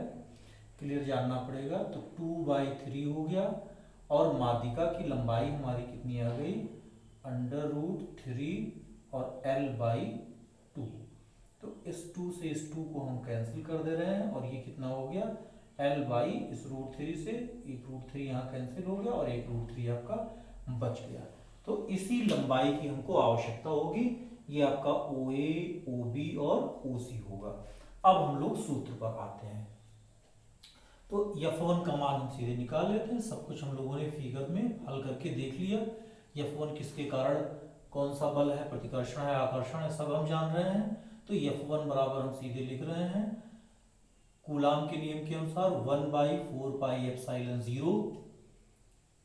क्लियर जानना पड़ेगा। तो 2/3 हो गया, और माध्यिका की लंबाई हमारी कितनी आ गई, √3 और L/2। तो इस 2 से इस 2 को हम कैंसिल कर दे रहे हैं, और ये कितना हो गया, L/ इस √3 से एक √3 यहाँ कैंसिल हो गया, और एक √3 आपका बच गया। तो इसी लंबाई की हमको आवश्यकता होगी। ये आपका OA, OB और OC होगा। अब हम लोग सूत्र पर आते हैं। तो F1 का मान हम सीधे निकाल लेते हैं। सब कुछ हम लोगों ने फिगर में हल करके देख लिया। F1 किसके कारण कौन सा बल है, प्रतिकर्षण है, आकर्षण है, सब हम जान रहे हैं। तो F1 बराबर हम सीधे लिख रहे हैं कूलाम के नियम के अनुसार 1/4πε0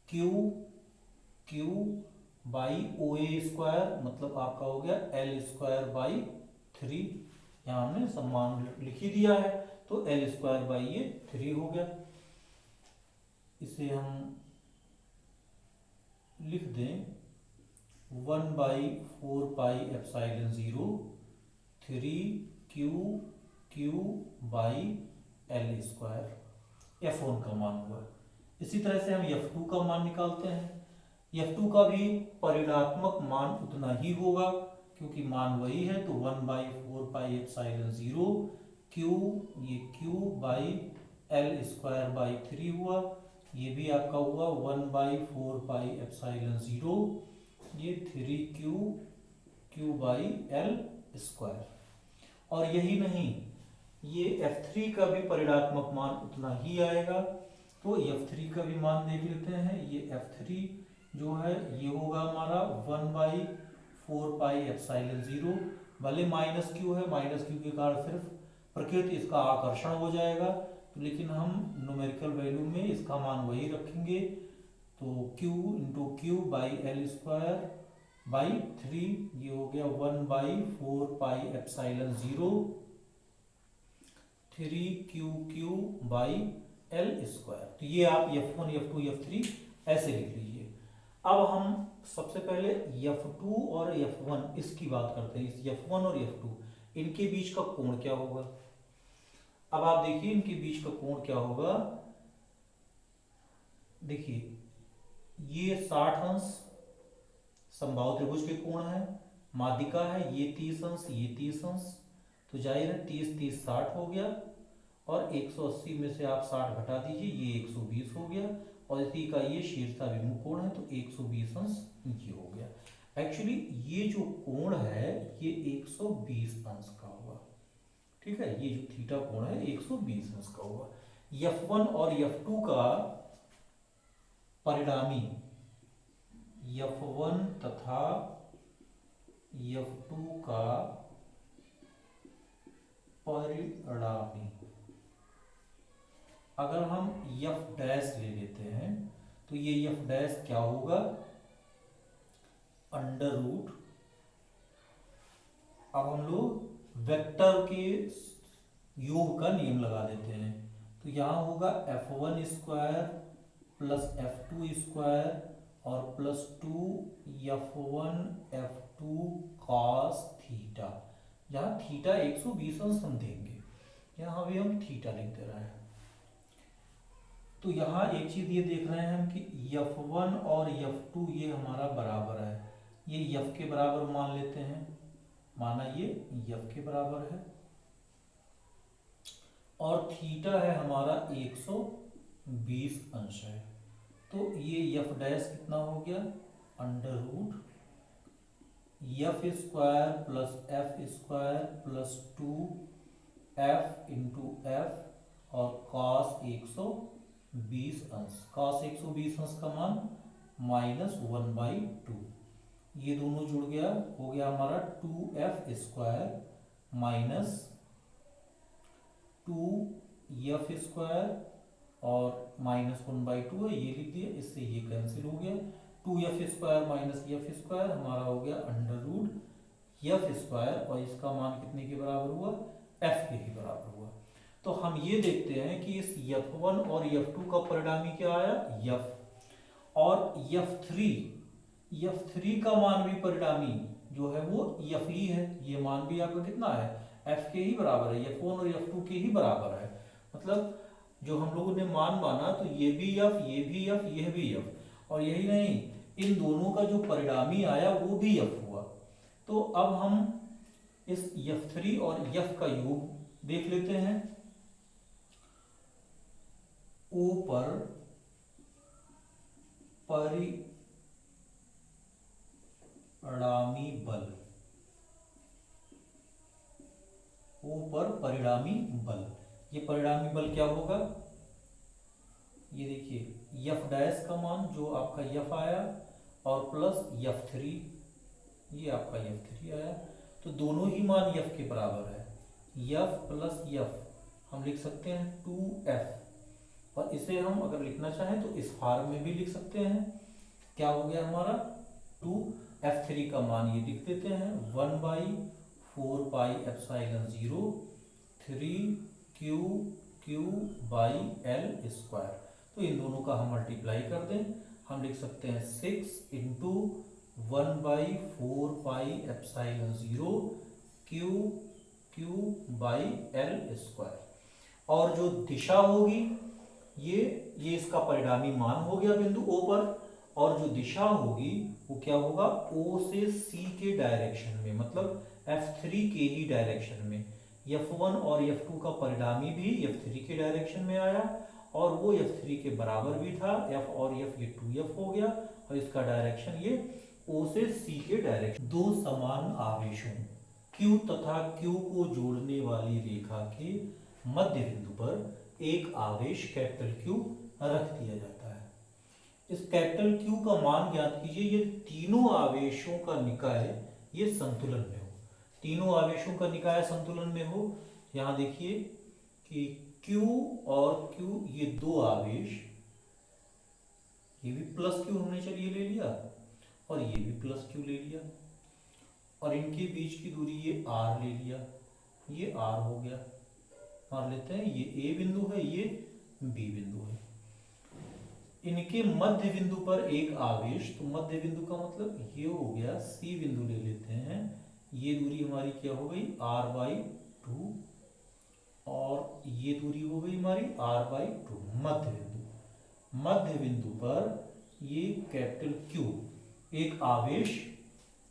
Q/OA², मतलब आपका हो गया L²/3। यहाँ हमने सम्मान लिख ही दिया है, तो L²/3 हो गया। इसे हम लिख दें 1/4πε0 3Q/L², F1 का मान हुआ। इसी तरह से हम F2 का मान निकालते हैं। F2 का भी परिणात्मक मान उतना ही होगा, क्योंकि मान वही है। तो 1/4πε0 Q, ये Q/L²/3 हुआ। ये भी आपका हुआ 1/4πε0, ये 3Q/L²। और यही नहीं, ये F3 का भी परिणात्मक मान उतना ही आएगा। तो F3 का भी मान देख लेते हैं। ये F3 जो है ये होगा हमारा 1/4πε0। भले -Q है, -Q के कारण सिर्फ प्रकृति इसका आकर्षण हो जाएगा, तो लेकिन हम न्यूमेरिकल वैल्यू में इसका मान वही रखेंगे। तो Q × Q/L²/3, ये हो गया 1/4πε0 3Q/L²। तो ये आप F1, F2, F3 ऐसे लिख लीजिए। अब हम सबसे पहले F2 और F1 इसकी बात करते हैं। इस F1 और F2 इनके बीच का कोण क्या होगा। अब आप देखिए इनके बीच का कोण क्या होगा। देखिए ये 60 अंश समबाहु त्रिभुज के कोण है, माध्यिका है, ये 30 अंश, ये 30 अंश। तो जाहिर है 30 30 60 हो गया, और 180 में से आप 60 घटा दीजिए, ये 120 हो गया। और इसी का ये शीर्षाभिमुख कोण है, तो 120 अंश ये हो गया। एक्चुअली ये जो कोण है ये 120 अंश का होगा, ठीक है। ये जो थीटा कोण है 120 अंश का होगा। F1 और F2 का परिणामी, F1 तथा F2 का परिणामी अगर हम F' ले लेते हैं, तो ये F' क्या होगा, √। अब हम लोग वेक्टर के योग का नियम लगा देते हैं। तो यहां होगा F1² + F2² और +2 F1 F2 cos थीटा। जहां थीटा 120 अंश हम देंगे, यहां भी हम थीटा लिख दे रहे हैं। तो यहाँ एक चीज ये देख रहे हैं हम कि F1 और F2 ये हमारा बराबर है। ये F के बराबर मान लेते हैं, माना ये F के बराबर है, और थीटा है हमारा 120 अंश है। तो ये F' कितना हो गया, √F² + F² + 2F × F और cos 120 अंश। cos 120 अंश का मान -1/2। ये दोनों जुड़ गया, हो गया हमारा 2F² - 2F² और -1/2 है, ये लिख दिया। इससे ये कैंसिल हो गया। 2F² - F² हमारा हो गया √F², और इसका मान कितने के बराबर हुआ, F के ही बराबर हुआ। तो हम ये देखते हैं कि इस F1 और F2 का परिणामी क्या आया, F, और F3 F3 का मान भी परिणामी जो है वो F ही है। ये मान भी आपका कितना है, F के ही बराबर है, F1 और F2 के ही बराबर है। मतलब जो हम लोगों ने मान माना तो ये भी F, ये भी F, यह भी F, और यही नहीं, इन दोनों का जो परिणामी आया वो भी F हुआ। तो अब हम इस F3 और F का योग देख लेते हैं। O पर परिणामी बल, O पर परिणामी बल, ये परिणामी बल क्या होगा, ये देखिए F डैश का मान जो आपका F आया और प्लस F3, ये आपका F3 आया, तो दोनों ही मान F के बराबर है। F प्लस F हम लिख सकते हैं 2F, और इसे हम अगर लिखना चाहें तो इस फॉर्म में भी लिख सकते हैं। क्या हो गया हमारा 2F3 का मान ये लिख देते हैं 1/4πε0 3Q L²। तो इन दोनों का हम मल्टीप्लाई कर दें, हम लिख सकते हैं 6 × 1/4πε0 Q/L²। और जो दिशा होगी ये इसका परिणामी मान हो गया बिंदु O पर, और जो दिशा होगी वो क्या होगा, O से C के डायरेक्शन में, मतलब F3 के ही डायरेक्शन में। F1 और F2 का परिणामी भी F3 के डायरेक्शन में आया, और वो F3 के बराबर भी था, F और F ये 2F हो गया, और इसका डायरेक्शन ये O से C के डायरेक्शन। दो समान आवेशों Q तथा Q को जोड़ने वाली रेखा के मध्य बिंदु पर एक आवेश कैपिटल Q रख दिया जाता है। इस कैपिटल Q का मान ज्ञात कीजिए। ये तीनों आवेशों का निकाय ये संतुलन में हो, तीनों आवेशों का निकाय संतुलन में हो। यहाँ देखिए कि Q और Q ये दो आवेश, ये भी प्लस Q हमने चलिए ले लिया, और ये भी प्लस Q ले लिया, और इनके बीच की दूरी ये R ले लिया, ये R हो गया। मान लेते हैं ये A बिंदु है, ये B बिंदु है। इनके मध्य बिंदु पर एक आवेश, तो मध्य बिंदु का मतलब ये हो गया C बिंदु ले लेते हैं। ये दूरी हमारी क्या हो गई R/2, और ये दूरी हो गई हमारी R/2। मध्य बिंदु पर ये कैपिटल Q एक आवेश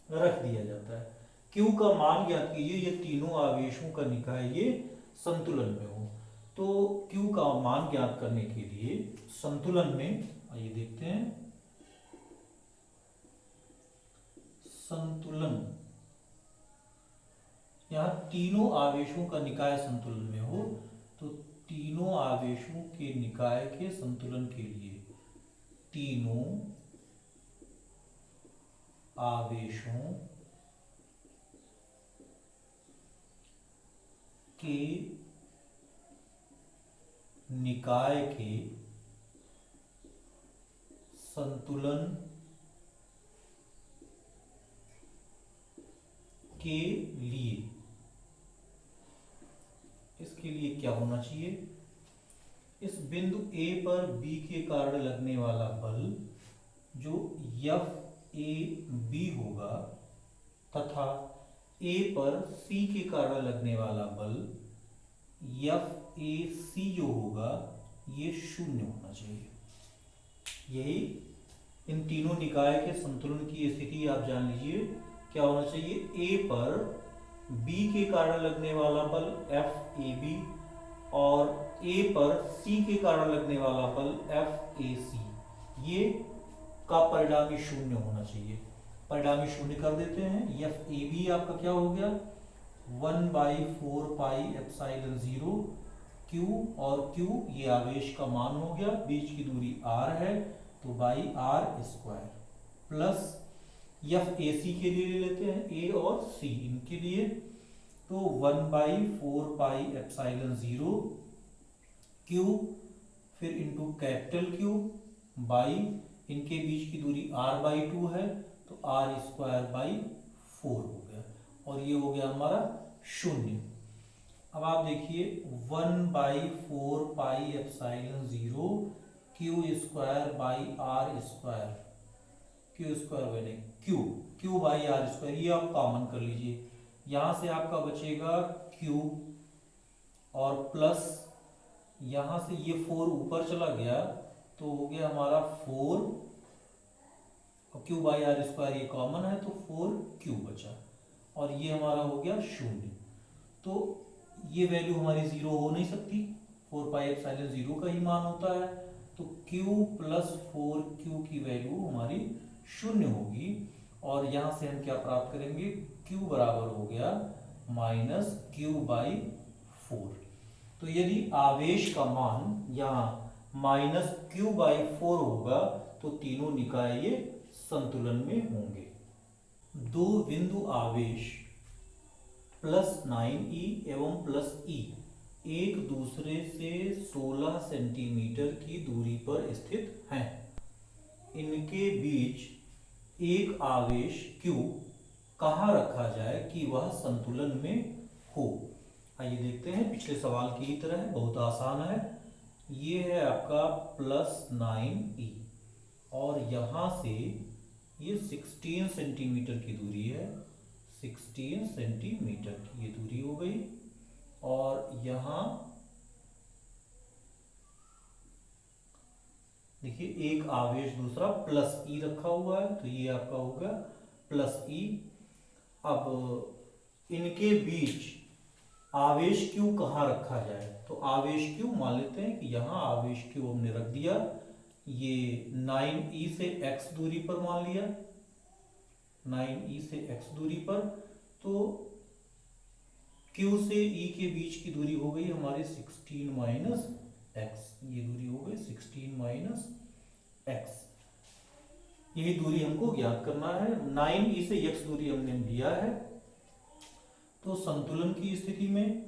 रख दिया जाता है। Q का मान ज्ञात कीजिए। ये तीनों आवेशों का निकाय ये संतुलन में हो, तो Q का मान ज्ञात करने के लिए संतुलन में आइए देखते हैं। संतुलन, यहाँ तीनों आवेशों का निकाय संतुलन में हो, तो तीनों आवेशों के निकाय के संतुलन के लिए तीनों आवेशों के निकाय के संतुलन के लिए, इसके लिए क्या होना चाहिए, इस बिंदु A पर B के कारण लगने वाला बल जो FAB होगा, तथा A पर C के कारण लगने वाला बल FAC जो होगा ये 0 होना चाहिए। यही इन तीनों निकाय के संतुलन की स्थिति आप जान लीजिए। क्या होना चाहिए, A पर B के कारण लगने वाला बल FAB, और A पर C के कारण लगने वाला बल FAC, ये का परिणामी 0 होना चाहिए। परिणामी 0 कर देते हैं। FAB आपका क्या हो गया 1/4πε0 Q, और Q ये आवेश का मान हो गया, बीच की दूरी R है तो R², प्लस FAC के लिए ले लेते हैं A और C इनके लिए, तो 1/4πε0 Q, फिर इंटू कैपिटल Q बाई इनके बीच की दूरी R/2 है तो R²/4 हो गया, और ये हो गया हमारा 0। अब आप देखिए 1/4πε0 Q² R², क्यू स्क्वायर बने क्यू बाई आर स्क्वायर, ये आप कॉमन कर लीजिए। यहां से आपका बचेगा क्यू और प्लस यहां से ये 4 ऊपर चला गया तो हो गया हमारा 4 और क्यू बाई आर स्क्वायर ये कॉमन है तो 4 क्यू बचा और ये हमारा हो गया 0। तो ये वैल्यू हमारी 0 हो नहीं सकती, 4 पाई एप्सिलॉन 0 का ही मान होता है। तो q प्लस 4q की वैल्यू हमारी 0 होगी और यहां से हम क्या प्राप्त करेंगे, q बराबर हो गया माइनस क्यू बाई 4। तो यदि आवेश का मान यहाँ माइनस क्यू बाई 4 होगा तो तीनों निकाय ये संतुलन में होंगे। दो बिंदु आवेश प्लस 9e एवं प्लस e एक दूसरे से 16 सेंटीमीटर की दूरी पर स्थित हैं। इनके बीच एक आवेश q कहाँ रखा जाए कि वह संतुलन में हो। आइए देखते हैं, पिछले सवाल की ही तरह है, बहुत आसान है। ये है आपका प्लस 9e और यहाँ से ये 16 सेंटीमीटर की दूरी है, 16 सेंटीमीटर की ये दूरी हो गई और यहाँ देखिए एक आवेश दूसरा प्लस e रखा हुआ है तो ये आपका होगा प्लस e। अब इनके बीच आवेश q कहाँ रखा जाए, तो आवेश q मान लेते हैं कि यहाँ आवेश q हमने रख दिया, ये 9e से x दूरी पर मान लिया, 9e से x दूरी पर। तो q से e के बीच की दूरी हो गई हमारी 16 माइनस x, ये दूरी हो गई 16 माइनस x। यही दूरी हमको ज्ञात करना है। 9e से x दूरी हमने लिया है। तो संतुलन की स्थिति में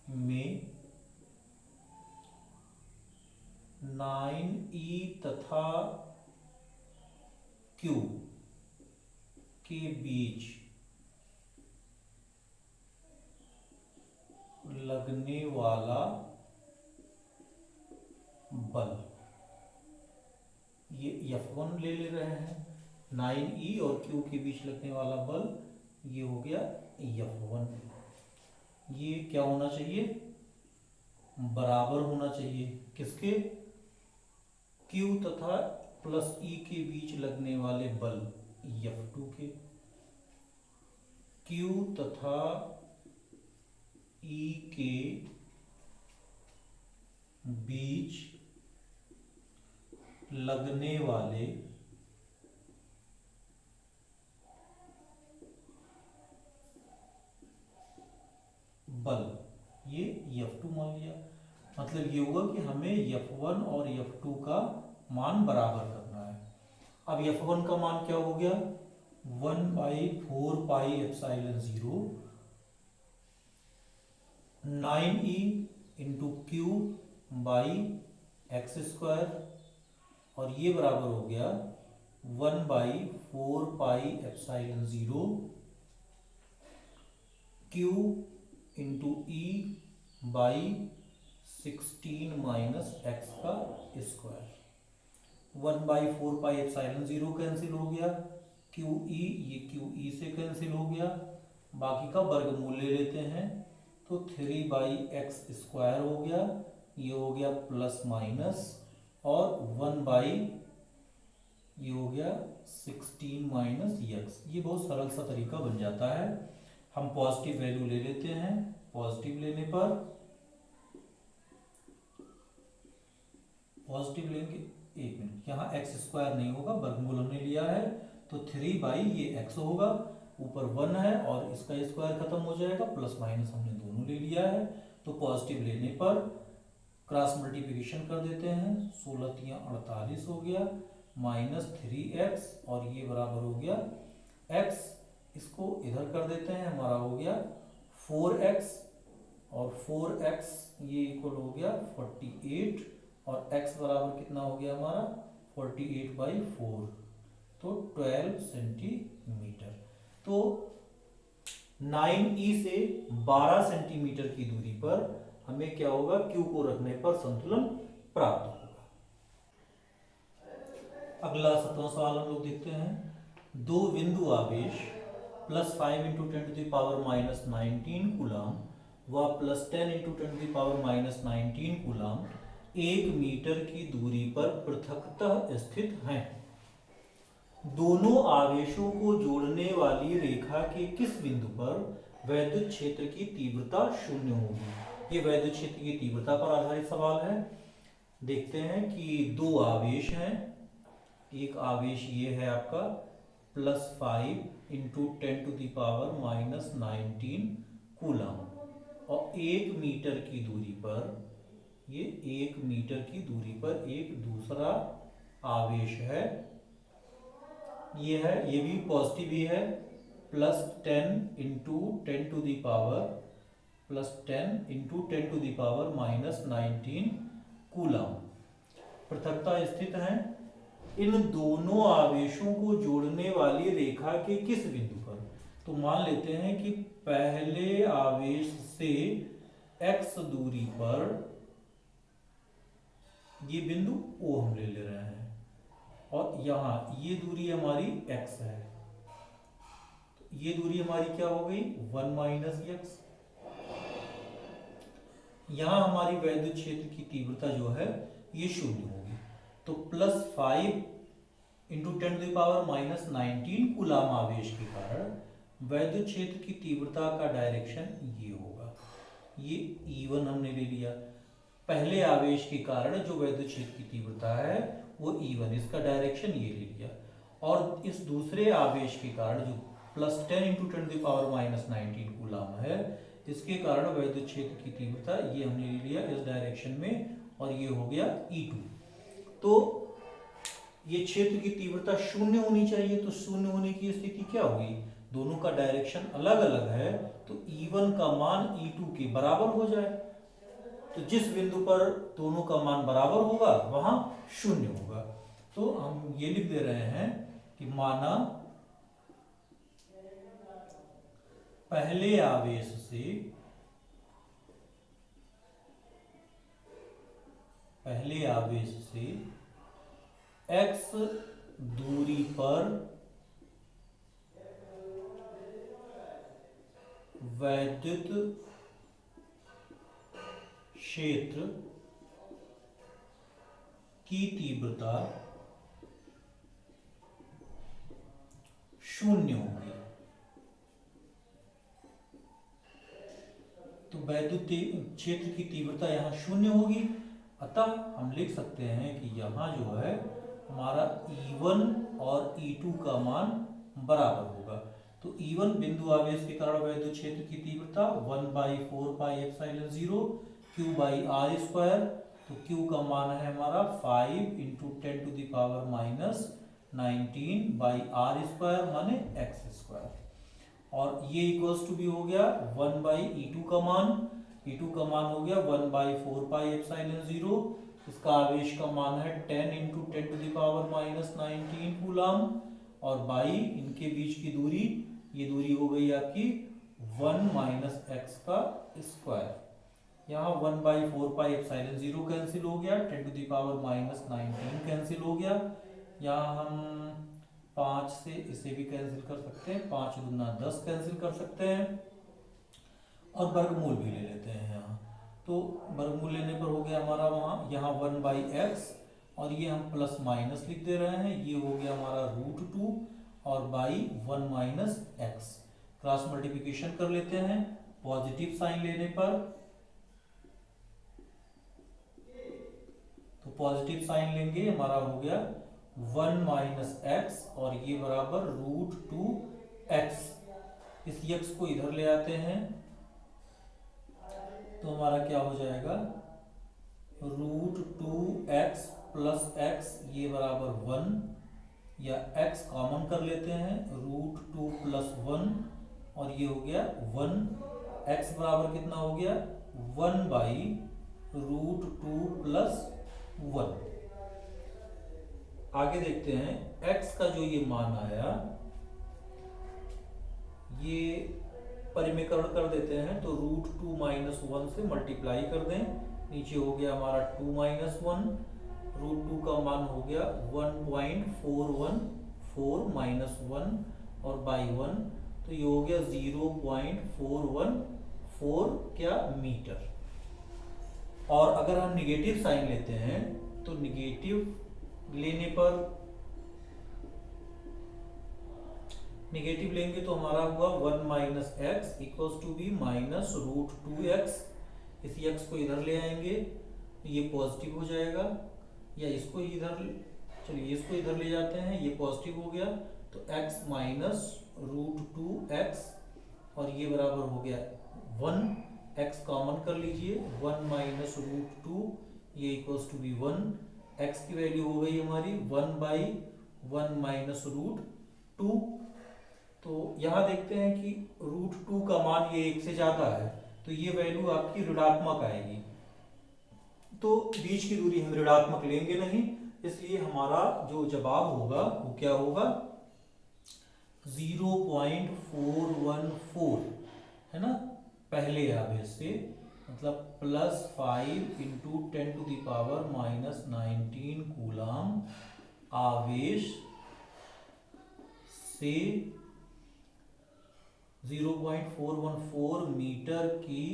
में 9e तथा q के बीच लगने वाला बल, ये F1 ले रहे हैं, 9e और q के बीच लगने वाला बल ये हो गया F1। ये क्या होना चाहिए, बराबर होना चाहिए किसके, q तथा प्लस e के बीच लगने वाले बल F2 के। q तथा e के बीच लगने वाले बल ये F2 मान लिया। मतलब ये होगा कि हमें F1 और F2 का मान बराबर करना है। अब F1 का मान क्या हो गया, 1/4 pi epsilon 0 9e into Q by x square और ये बराबर हो गया 1/4 pi epsilon 0 Q into E by 16 minus x का स्क्वायर। 1/4 पाई एप्सिलॉन 0 कैंसिल हो गया, क्यू ई ये क्यू ई से कैंसिल हो गया, बाकी का वर्गमूल ले लेते हैं तो 3/x स्क्वायर हो गया, ये हो गया प्लस माइनस और 1 ये हो गया 16 माइनस x। ये बहुत सरल सा तरीका बन जाता है। हम पॉजिटिव वैल्यू ले लेते हैं, पॉजिटिव लेने पर पॉजिटिव लेंगे, एक मिनट, यहाँ एक्स स्क्वायर नहीं होगा, वर्गमूल हमने लिया है तो 3 ये x होगा, ऊपर 1 है और इसका स्क्वायर खत्म हो जाएगा, प्लस माइनस हमने दोनों ले लिया है। तो पॉजिटिव लेने पर क्रॉस मल्टीप्लिकेशन कर देते हैं, 16 तियां 48 हो गया माइनस 3x और ये बराबर हो गया x, इसको इधर कर देते हैं, हमारा हो गया 4x और 4x ये इक्वल हो गया 48 और x बराबर कितना हो गया हमारा 48/4 तो 12 सेंटीमीटर। तो 9e से 12 सेंटीमीटर की दूरी पर हमें क्या होगा, Q को रखने पर संतुलन प्राप्त होगा। अगला 7वां सवाल हम लोग देखते हैं। दो बिंदु आवेश +5 × 10⁻⁻19 कूलम व +10 × 10⁻⁻19 कूलम 1 मीटर की दूरी पर पृथकतः स्थित हैं। दोनों आवेशों को जोड़ने वाली रेखा के किस बिंदु पर वैद्युत क्षेत्र की तीव्रता 0 होगी। ये वैद्युत क्षेत्र की तीव्रता पर आधारित सवाल है। देखते हैं कि दो आवेश हैं। एक आवेश ये है आपका +5 × 10⁻⁻19 कूलम और 1 मीटर की दूरी पर, ये 1 मीटर की दूरी पर एक दूसरा आवेश है। ये है, ये भी पॉजिटिव ही है, +10 × 10⁻⁻19 कूलम पृथकता स्थित हैं। इन दोनों आवेशों को जोड़ने वाली रेखा के किस बिंदु पर, तो मान लेते हैं कि पहले आवेश से x दूरी पर ये बिंदु O हम ले रहे हैं और यहां ये दूरी हमारी x है, तो ये दूरी हमारी क्या हो गई 1 - x। यहां हमारी वैद्युत क्षेत्र की तीव्रता जो है ये 0 होगी। तो +5 × 10⁻⁻19 कूलम आवेश के कारण वैद्युत क्षेत्र की तीव्रता का डायरेक्शन ये होगा। ये E1 हमने ले लिया। पहले आवेश के कारण जो वैद्युत क्षेत्र की तीव्रता है वो E1, इसका डायरेक्शन ये ले लिया। और इस दूसरे आवेश के कारण जो +10 × 10⁻⁻19 कूलम है, इसके कारण वैद्युत क्षेत्र की तीव्रता ये हमने ले लिया इस डायरेक्शन में और ये हो गया E2। तो ये क्षेत्र की तीव्रता 0 होनी चाहिए, तो 0 होने की स्थिति क्या होगी, दोनों का डायरेक्शन अलग अलग है, तो E1 का मान E2 के बराबर हो जाए। तो जिस बिंदु पर दोनों का मान बराबर होगा वहां 0 होगा। तो हम ये लिख दे रहे हैं कि माना पहले आवेश से x दूरी पर वैद्युत क्षेत्र की तीव्रता 0 होगी। तो वैद्युत क्षेत्र की तीव्रता यहाँ 0 होगी, अतः हम लिख सकते हैं कि यहाँ जो है हमारा E1 और E2 का मान बराबर होगा। तो E1 बिंदु आवेश के कारण वैद्युत क्षेत्र की तीव्रता 1/4πε0 Q/r²। तो Q का मान है हमारा 5 × 10⁻⁻19/r² माने x²। और ये इक्वल्स टू भी हो गया 1/E2 का मान, E2 का मान हो गया 1/4πε0। इसका आवेश का मान है 10 × 10⁻⁻19 कूलम और बाई इनके बीच की दूरी, ये दूरी हो गई आपकी 1 - x²। यहाँ 1/4πε0 कैंसिल हो गया, 10⁻⁻19 कैंसिल हो गया। यहाँ हम 5 से इसे भी कैंसिल कर सकते हैं, 5 × 10 कैंसिल कर सकते हैं और वर्गमूल भी ले लेते हैं यहाँ। तो वर्गमूल लेने पर हो गया हमारा वहाँ यहाँ 1/x और ये हम प्लस माइनस लिख दे रहे हैं, ये हो गया हमारा √2 और बाई 1 - x। क्रॉस मल्टीप्लिकेशन कर लेते हैं पॉजिटिव साइन लेने पर, तो पॉजिटिव साइन लेंगे हमारा हो गया 1 - x और ये बराबर √2x। इस x को इधर ले आते हैं तो हमारा क्या हो जाएगा √2x + x, ये बराबर 1, या x कॉमन कर लेते हैं √2 + 1 और ये हो गया 1। x बराबर कितना हो गया 1/√2 + 1। आगे देखते हैं x का जो ये मान आया, ये परिमीकरण कर देते हैं तो √2 - 1 से मल्टीप्लाई कर दें, नीचे हो गया हमारा 2 - 1, √2 का मान हो गया 1.414 - 1 और बाई 1, तो ये हो गया 0.414 क्या मीटर। और अगर हम निगेटिव साइन लेते हैं तो निगेटिव लेने पर निगेटिव लेंगे तो हमारा हुआ 1 - x equals to B -√2x। इस x को इधर ले आएंगे तो ये पॉजिटिव हो जाएगा, या इसको इधर, चलिए इसको इधर ले जाते हैं, ये पॉजिटिव हो गया तो x - √2x और ये बराबर हो गया 1, x कॉमन कर लीजिए, 1 - √2 ये इक्वल्स टू बी 1, x की वैल्यू हो गई हमारी 1/1 - √2। तो यहाँ देखते हैं कि √2 का मान ये 1 से ज्यादा है तो ये वैल्यू आपकी ऋणात्मक आएगी, तो बीच की दूरी हम ऋणात्मक लेंगे नहीं, इसलिए हमारा जो जवाब होगा वो क्या होगा 0.414 है ना, पहले आवेश से, मतलब +5 × 10⁻⁻19 कूलम आवेश से 0.414 मीटर की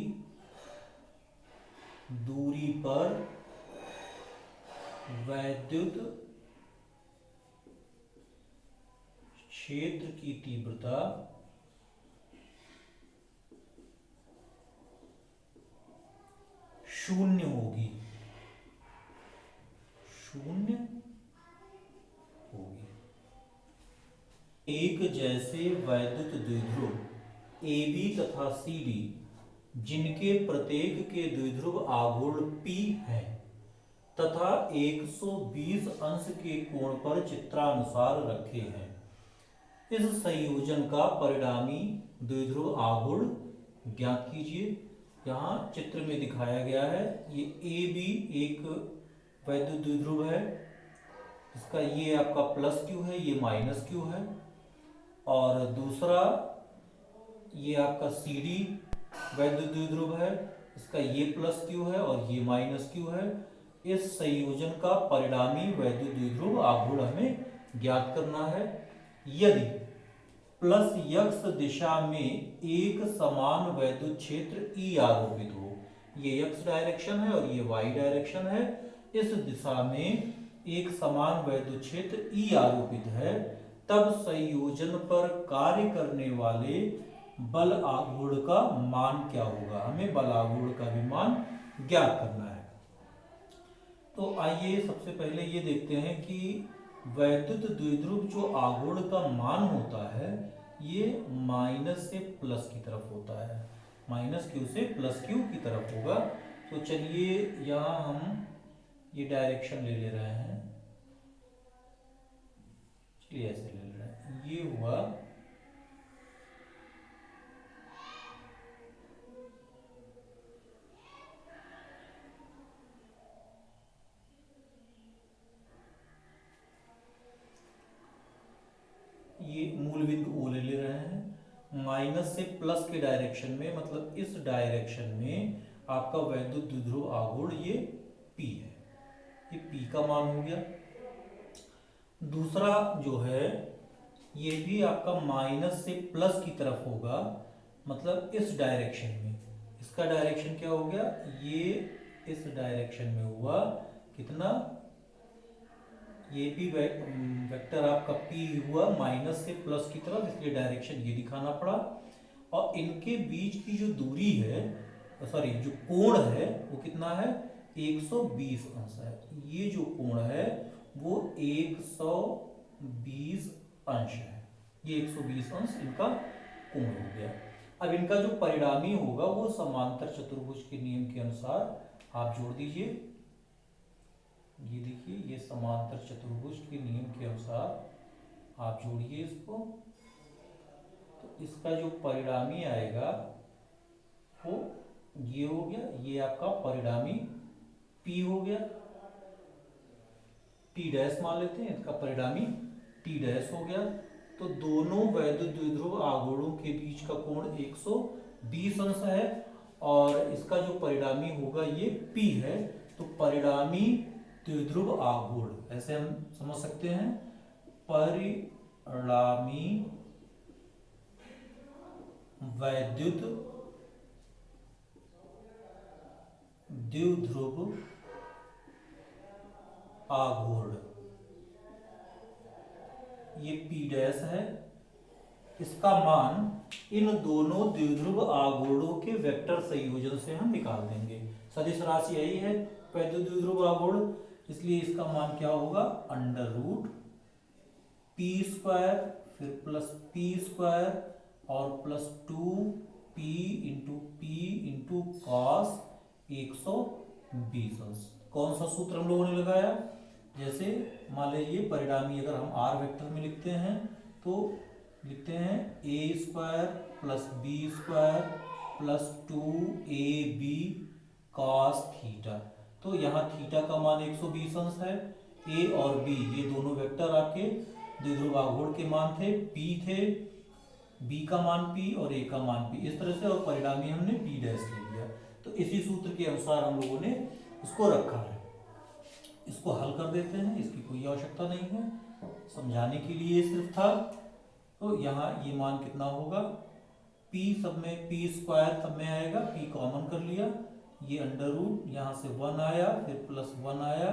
दूरी पर वैद्युत क्षेत्र की तीव्रता शून्य होगी, एक जैसे वैद्युत द्विध्रुव AB तथा CD जिनके प्रत्येक के द्विध्रुव आघूर्ण P है तथा 120 अंश के कोण पर चित्रानुसार रखे हैं, इस संयोजन का परिणामी द्विध्रुव आघूर्ण ज्ञात कीजिए। यहाँ चित्र में दिखाया गया है, ये AB एक वैद्युत द्विध्रुव है, इसका ये आपका +Q है, ये -Q है, और दूसरा ये आपका CD वैद्युत द्विध्रुव है, इसका ये +Q है और ये -Q है। इस संयोजन का परिणामी वैद्युत द्विध्रुव आघूर्ण हमें ज्ञात करना है। यदि +x दिशा में एक समान वैद्युत क्षेत्र E आरोपित हो, ये x डायरेक्शन है और ये y डायरेक्शन है, इस दिशा में एक समान वैद्युत क्षेत्र E आरोपित है, तब संयोजन पर कार्य करने वाले बल आघूर्ण का मान क्या होगा, हमें बल आघूर्ण का भी मान ज्ञात करना है। तो आइए सबसे पहले ये देखते हैं कि वैद्युत द्विध्रुव जो आघूर्ण का मान होता है ये माइनस से प्लस की तरफ होता है, -Q से +Q की तरफ होगा। तो चलिए यहाँ हम ये डायरेक्शन ले रहे हैं, चलिए ऐसे ले रहे हैं, ये हुआ ये मूल बिंदु O ले रहे हैं, माइनस से प्लस के डायरेक्शन में, मतलब इस डायरेक्शन में आपका वैद्युत द्विध्रुव आघूर्ण ये P है, ये P का मान हो गया। दूसरा जो है ये भी आपका माइनस से प्लस की तरफ होगा, मतलब इस डायरेक्शन में, इसका डायरेक्शन क्या हो गया, ये इस डायरेक्शन में हुआ कितना, ये भी वेक्टर आपका P हुआ माइनस से प्लस की तरफ, इसलिए डायरेक्शन ये दिखाना पड़ा। और इनके बीच की जो दूरी है, सॉरी जो कोण है वो कितना है 120 अंश है, ये जो कोण है वो 120 अंश है, ये 120 अंश इनका कोण हो गया। अब इनका जो परिणामी होगा वो समांतर चतुर्भुज के नियम के अनुसार आप जोड़ दीजिए, ये देखिए ये समांतर चतुर्भुज के नियम के अनुसार आप जोड़िए इसको, तो इसका जो परिणामी आएगा वो ये हो गया, ये आपका परिणामी P हो गया, T डैश मान लेते हैं, इसका परिणामी T डैश हो गया। तो तो दोनों वैद्युत द्विध्रुव आघूर्णों के बीच का कोण 120 अंश है और इसका जो परिणामी होगा ये P है। तो परिणामी द्विध्रुव आघूर्ण ऐसे हम समझ सकते हैं, परिणामी वैद्युत द्विध्रुव आघूर्ण, ये P डैश है। इसका मान इन दोनों द्विध्रुव आघूर्णों के वेक्टर संयोजन से हम निकाल देंगे। सदिश राशि यही है वैद्युत द्विध्रुव आघूर्ण, इसलिए इसका मान क्या होगा, अंडर रूट पी स्क्वायर फिर प्लस पी स्क्वायर और प्लस 2p इंटू कॉस 120 अंश। कौन सा सूत्र हम लोगों ने लगाया, जैसे मान लीजिए परिणामी अगर हम आर वेक्टर में लिखते हैं तो लिखते हैं a square plus b square plus 2ab cos theta. तो यहाँ थीटा का मान 120 अंश है। ए और बी ये दोनों वेक्टर आपके द्विध्रुव आघूर्ण के मान थे, पी थे, बी का मान पी और ए का मान पी, इस तरह से, और परिणामी हमने पी डैश ले लिया। तो इसी सूत्र के अनुसार हम लोगों ने इसको रखा है। इसको हल कर देते हैं, इसकी कोई आवश्यकता नहीं है, समझाने के लिए सिर्फ था। तो यहाँ ये मान कितना होगा, p सब में p स्क्वायर सब में आएगा, p कॉमन कर लिया, ये अंडर रूट यहाँ से 1 आया, फिर प्लस 1 आया,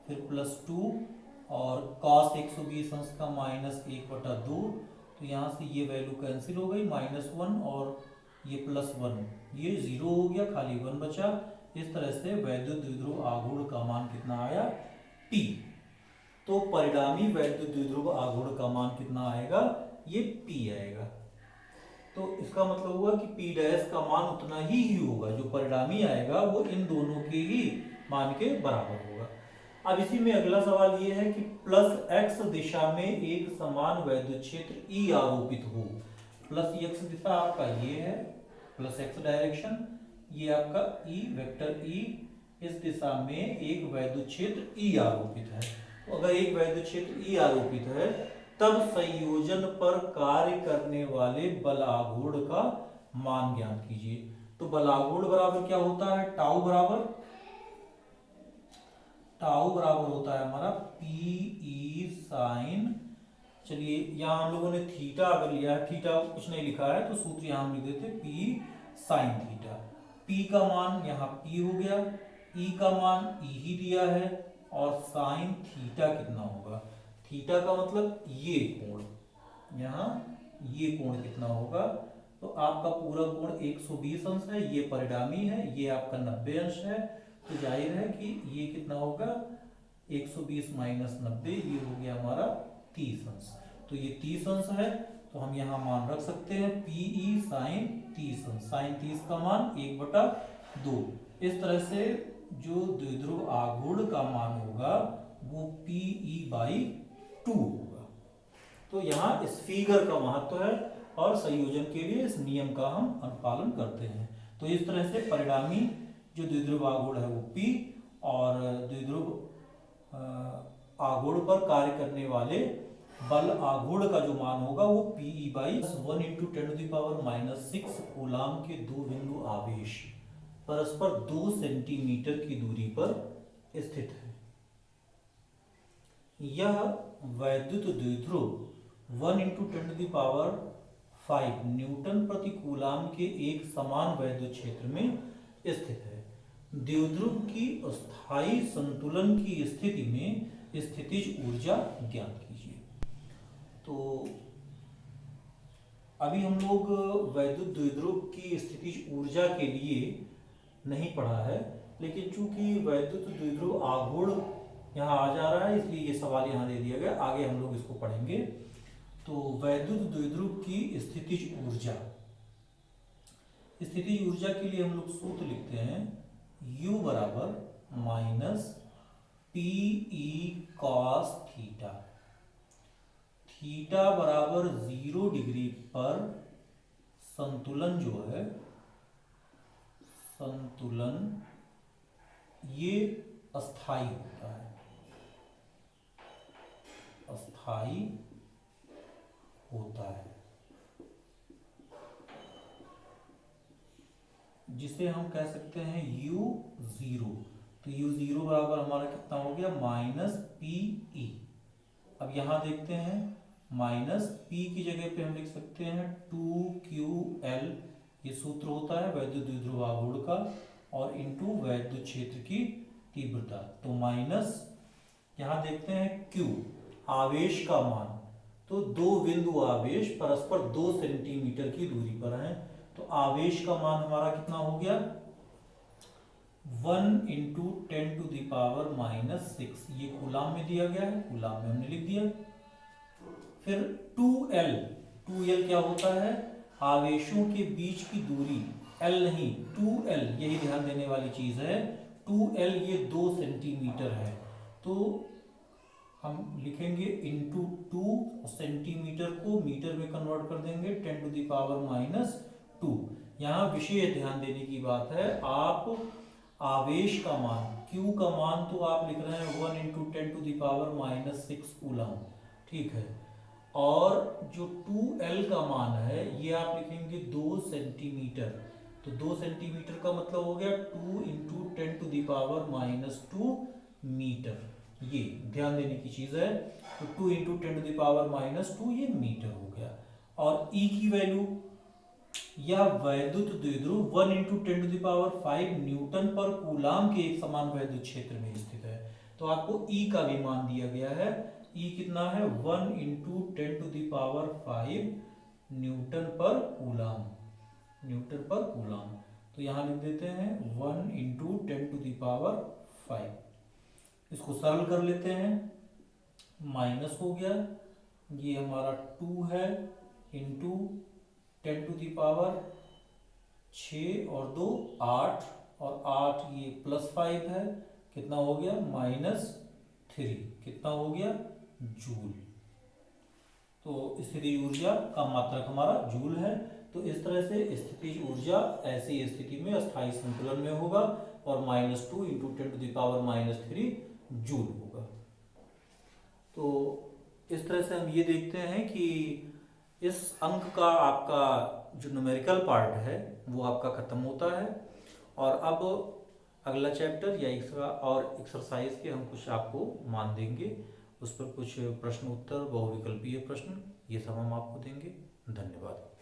फिर प्लस 2 और cos 120 अंश का -1/2। तो यहाँ से ये वैल्यू कैंसिल हो गई, -1 और ये +1, ये 0 हो गया, खाली 1 बचा। इस तरह से वैद्युत द्विध्रुव आघूर्ण का मान कितना आया, P। तो परिणामी वैद्युत द्विध्रुव आघूर्ण का मान कितना आएगा, ये P आएगा। तो इसका मतलब हुआ कि P डैश का मान उतना ही होगा, जो परिणामी आएगा वो इन दोनों के ही मान के बराबर होगा। अब इसी में अगला सवाल ये है कि प्लस x दिशा में एक समान वैद्युत क्षेत्र E आरोपित हो। प्लस x दिशा आपका ये है, प्लस x डायरेक्शन, ये आपका E वेक्टर E, इस दिशा में एक वैद्युत क्षेत्र E आरोपित है। तो अगर एक वैद्युत क्षेत्र E आरोपित है तब संयोजन पर कार्य करने वाले बल आघूर्ण का मान ज्ञात कीजिए। तो बल आघूर्ण बराबर क्या होता है, टाउ बराबर होता है हमारा PE साइन, चलिए यहाँ हम लोगों ने थीटा अगर लिया है, थीटा कुछ नहीं लिखा है तो सूत्र यहाँ हम लिख देते P साइन थीटा। P का मान यहाँ P हो गया, E का मान E ही दिया है, और साइन थीटा कितना होगा, थीटा का मतलब ये कोण, यहाँ ये कोण कितना होगा। तो आपका पूरा कोण 120 अंश है, ये परिणामी है, ये आपका 90 अंश है। तो जाहिर है कि ये कितना होगा, 120 माइनस 90, ये हो गया हमारा 30 अंश। तो ये 30 अंश है, तो हम यहाँ मान रख सकते हैं PE साइन 30 अंश, साइन 30 का मान 1/2। इस तरह से जो द्विध्रुव आघूर्ण का मान होगा वो PE/2 होगा। तो यहाँ इस फिगर का महत्व है और संयोजन के लिए इस नियम का हम अनुपालन करते हैं। तो इस तरह से परिणामी जो द्विध्रुव आघूर्ण है वो P, और द्विध्रुव आघूर्ण पर कार्य करने वाले बल आघूर्ण का जो मान होगा वो PE/1 × 10⁻⁻6 कूलाम के दो बिंदु आवेश परस्पर 2 सेंटीमीटर की दूरी पर स्थित है। यह वैद्युत द्विध्रुव 1 × 10⁵ न्यूटन प्रति कूलाम के एक समान वैद्युत क्षेत्र में स्थित है। द्विध्रुव की अस्थायी संतुलन की स्थिति में स्थितिज ऊर्जा ज्ञात कीजिए। तो अभी हम लोग वैद्युत द्विध्रुव की स्थितिज ऊर्जा के लिए नहीं पढ़ा है, लेकिन चूंकि वैद्युत द्विध्रुव आघूर्ण यहाँ आ जा रहा है इसलिए ये सवाल यहाँ दे दिया गया, आगे हम लोग इसको पढ़ेंगे। तो वैद्युत द्विध्रुव की स्थितिज ऊर्जा, स्थितिज ऊर्जा के लिए हम लोग सूत्र लिखते हैं U बराबर -PE cos थीटा। थीटा बराबर 0 डिग्री पर संतुलन जो है, संतुलन ये अस्थाई होता है, अस्थाई होता है, जिसे हम कह सकते हैं U0। तो U0 बराबर हमारा कितना हो गया, -PE। अब यहां देखते हैं, माइनस पी की जगह पे हम लिख सकते हैं 2QL, ये सूत्र होता है वैद्युत द्विध्रुव आघूर्ण का, और इनटू वैद्युत क्षेत्र की तीव्रता। तो माइनस, यहां देखते हैं Q आवेश का मान, तो दो बिंदु आवेश परस्पर 2 सेंटीमीटर की दूरी पर हैं, तो आवेश का मान हमारा कितना हो गया, 1 × 10⁻⁻6, ये कूलाम में दिया गया है, कूलाम में हमने लिख दिया। फिर 2L क्या होता है, आवेशों के बीच की दूरी, L नहीं 2L, यही ध्यान देने वाली चीज है। 2L ये 2 सेंटीमीटर है, तो हम लिखेंगे इंटू 2, सेंटीमीटर को मीटर में कन्वर्ट कर देंगे 10⁻²। यहाँ विशेष ध्यान देने की बात है, आप आवेश का मान Q का मान तो आप लिख रहे हैं 1 × 10⁻⁻6 कूलम, ठीक है, और जो 2L का मान है ये आप लिखेंगे 2 सेंटीमीटर, तो 2 सेंटीमीटर का मतलब हो गया 2 × 10⁻², मीटर। ये ध्यान देने की चीज है, तो 2 × 10⁻², ये मीटर हो गया। और E की वैल्यू, या वैद्युत द्विध्रुव 1 × 10⁵ न्यूटन पर कूलाम के एक समान वैद्युत क्षेत्र में स्थित है, तो आपको E का भी मान दिया गया है। E कितना है, 1 × 10⁵ न्यूटन पर कूलाम, न्यूटन पर कूलाम। तो यहां लिख देते हैं 1 × 10⁵। इसको सरल कर लेते हैं, माइनस हो गया, ये हमारा 2 है इंटू 10⁻6 और 2 8, और 8 ये +5 है, कितना हो गया, -3, कितना हो गया, जूल। तो स्थितिज ऊर्जा का मात्रक हमारा जूल है। तो इस तरह से स्थितिज ऊर्जा ऐसी स्थिति में स्थायी संतुलन में होगा, और -2 × 10⁻³ जूल होगा। तो इस तरह से हम ये देखते हैं कि इस अंक का आपका जो न्यूमेरिकल पार्ट है वो आपका खत्म होता है, और अब अगला चैप्टर या और एक्सरसाइज के हम कुछ आपको मान देंगे, उस पर कुछ प्रश्न उत्तर, बहुविकल्पीय प्रश्न, ये सब हम आपको देंगे। धन्यवाद।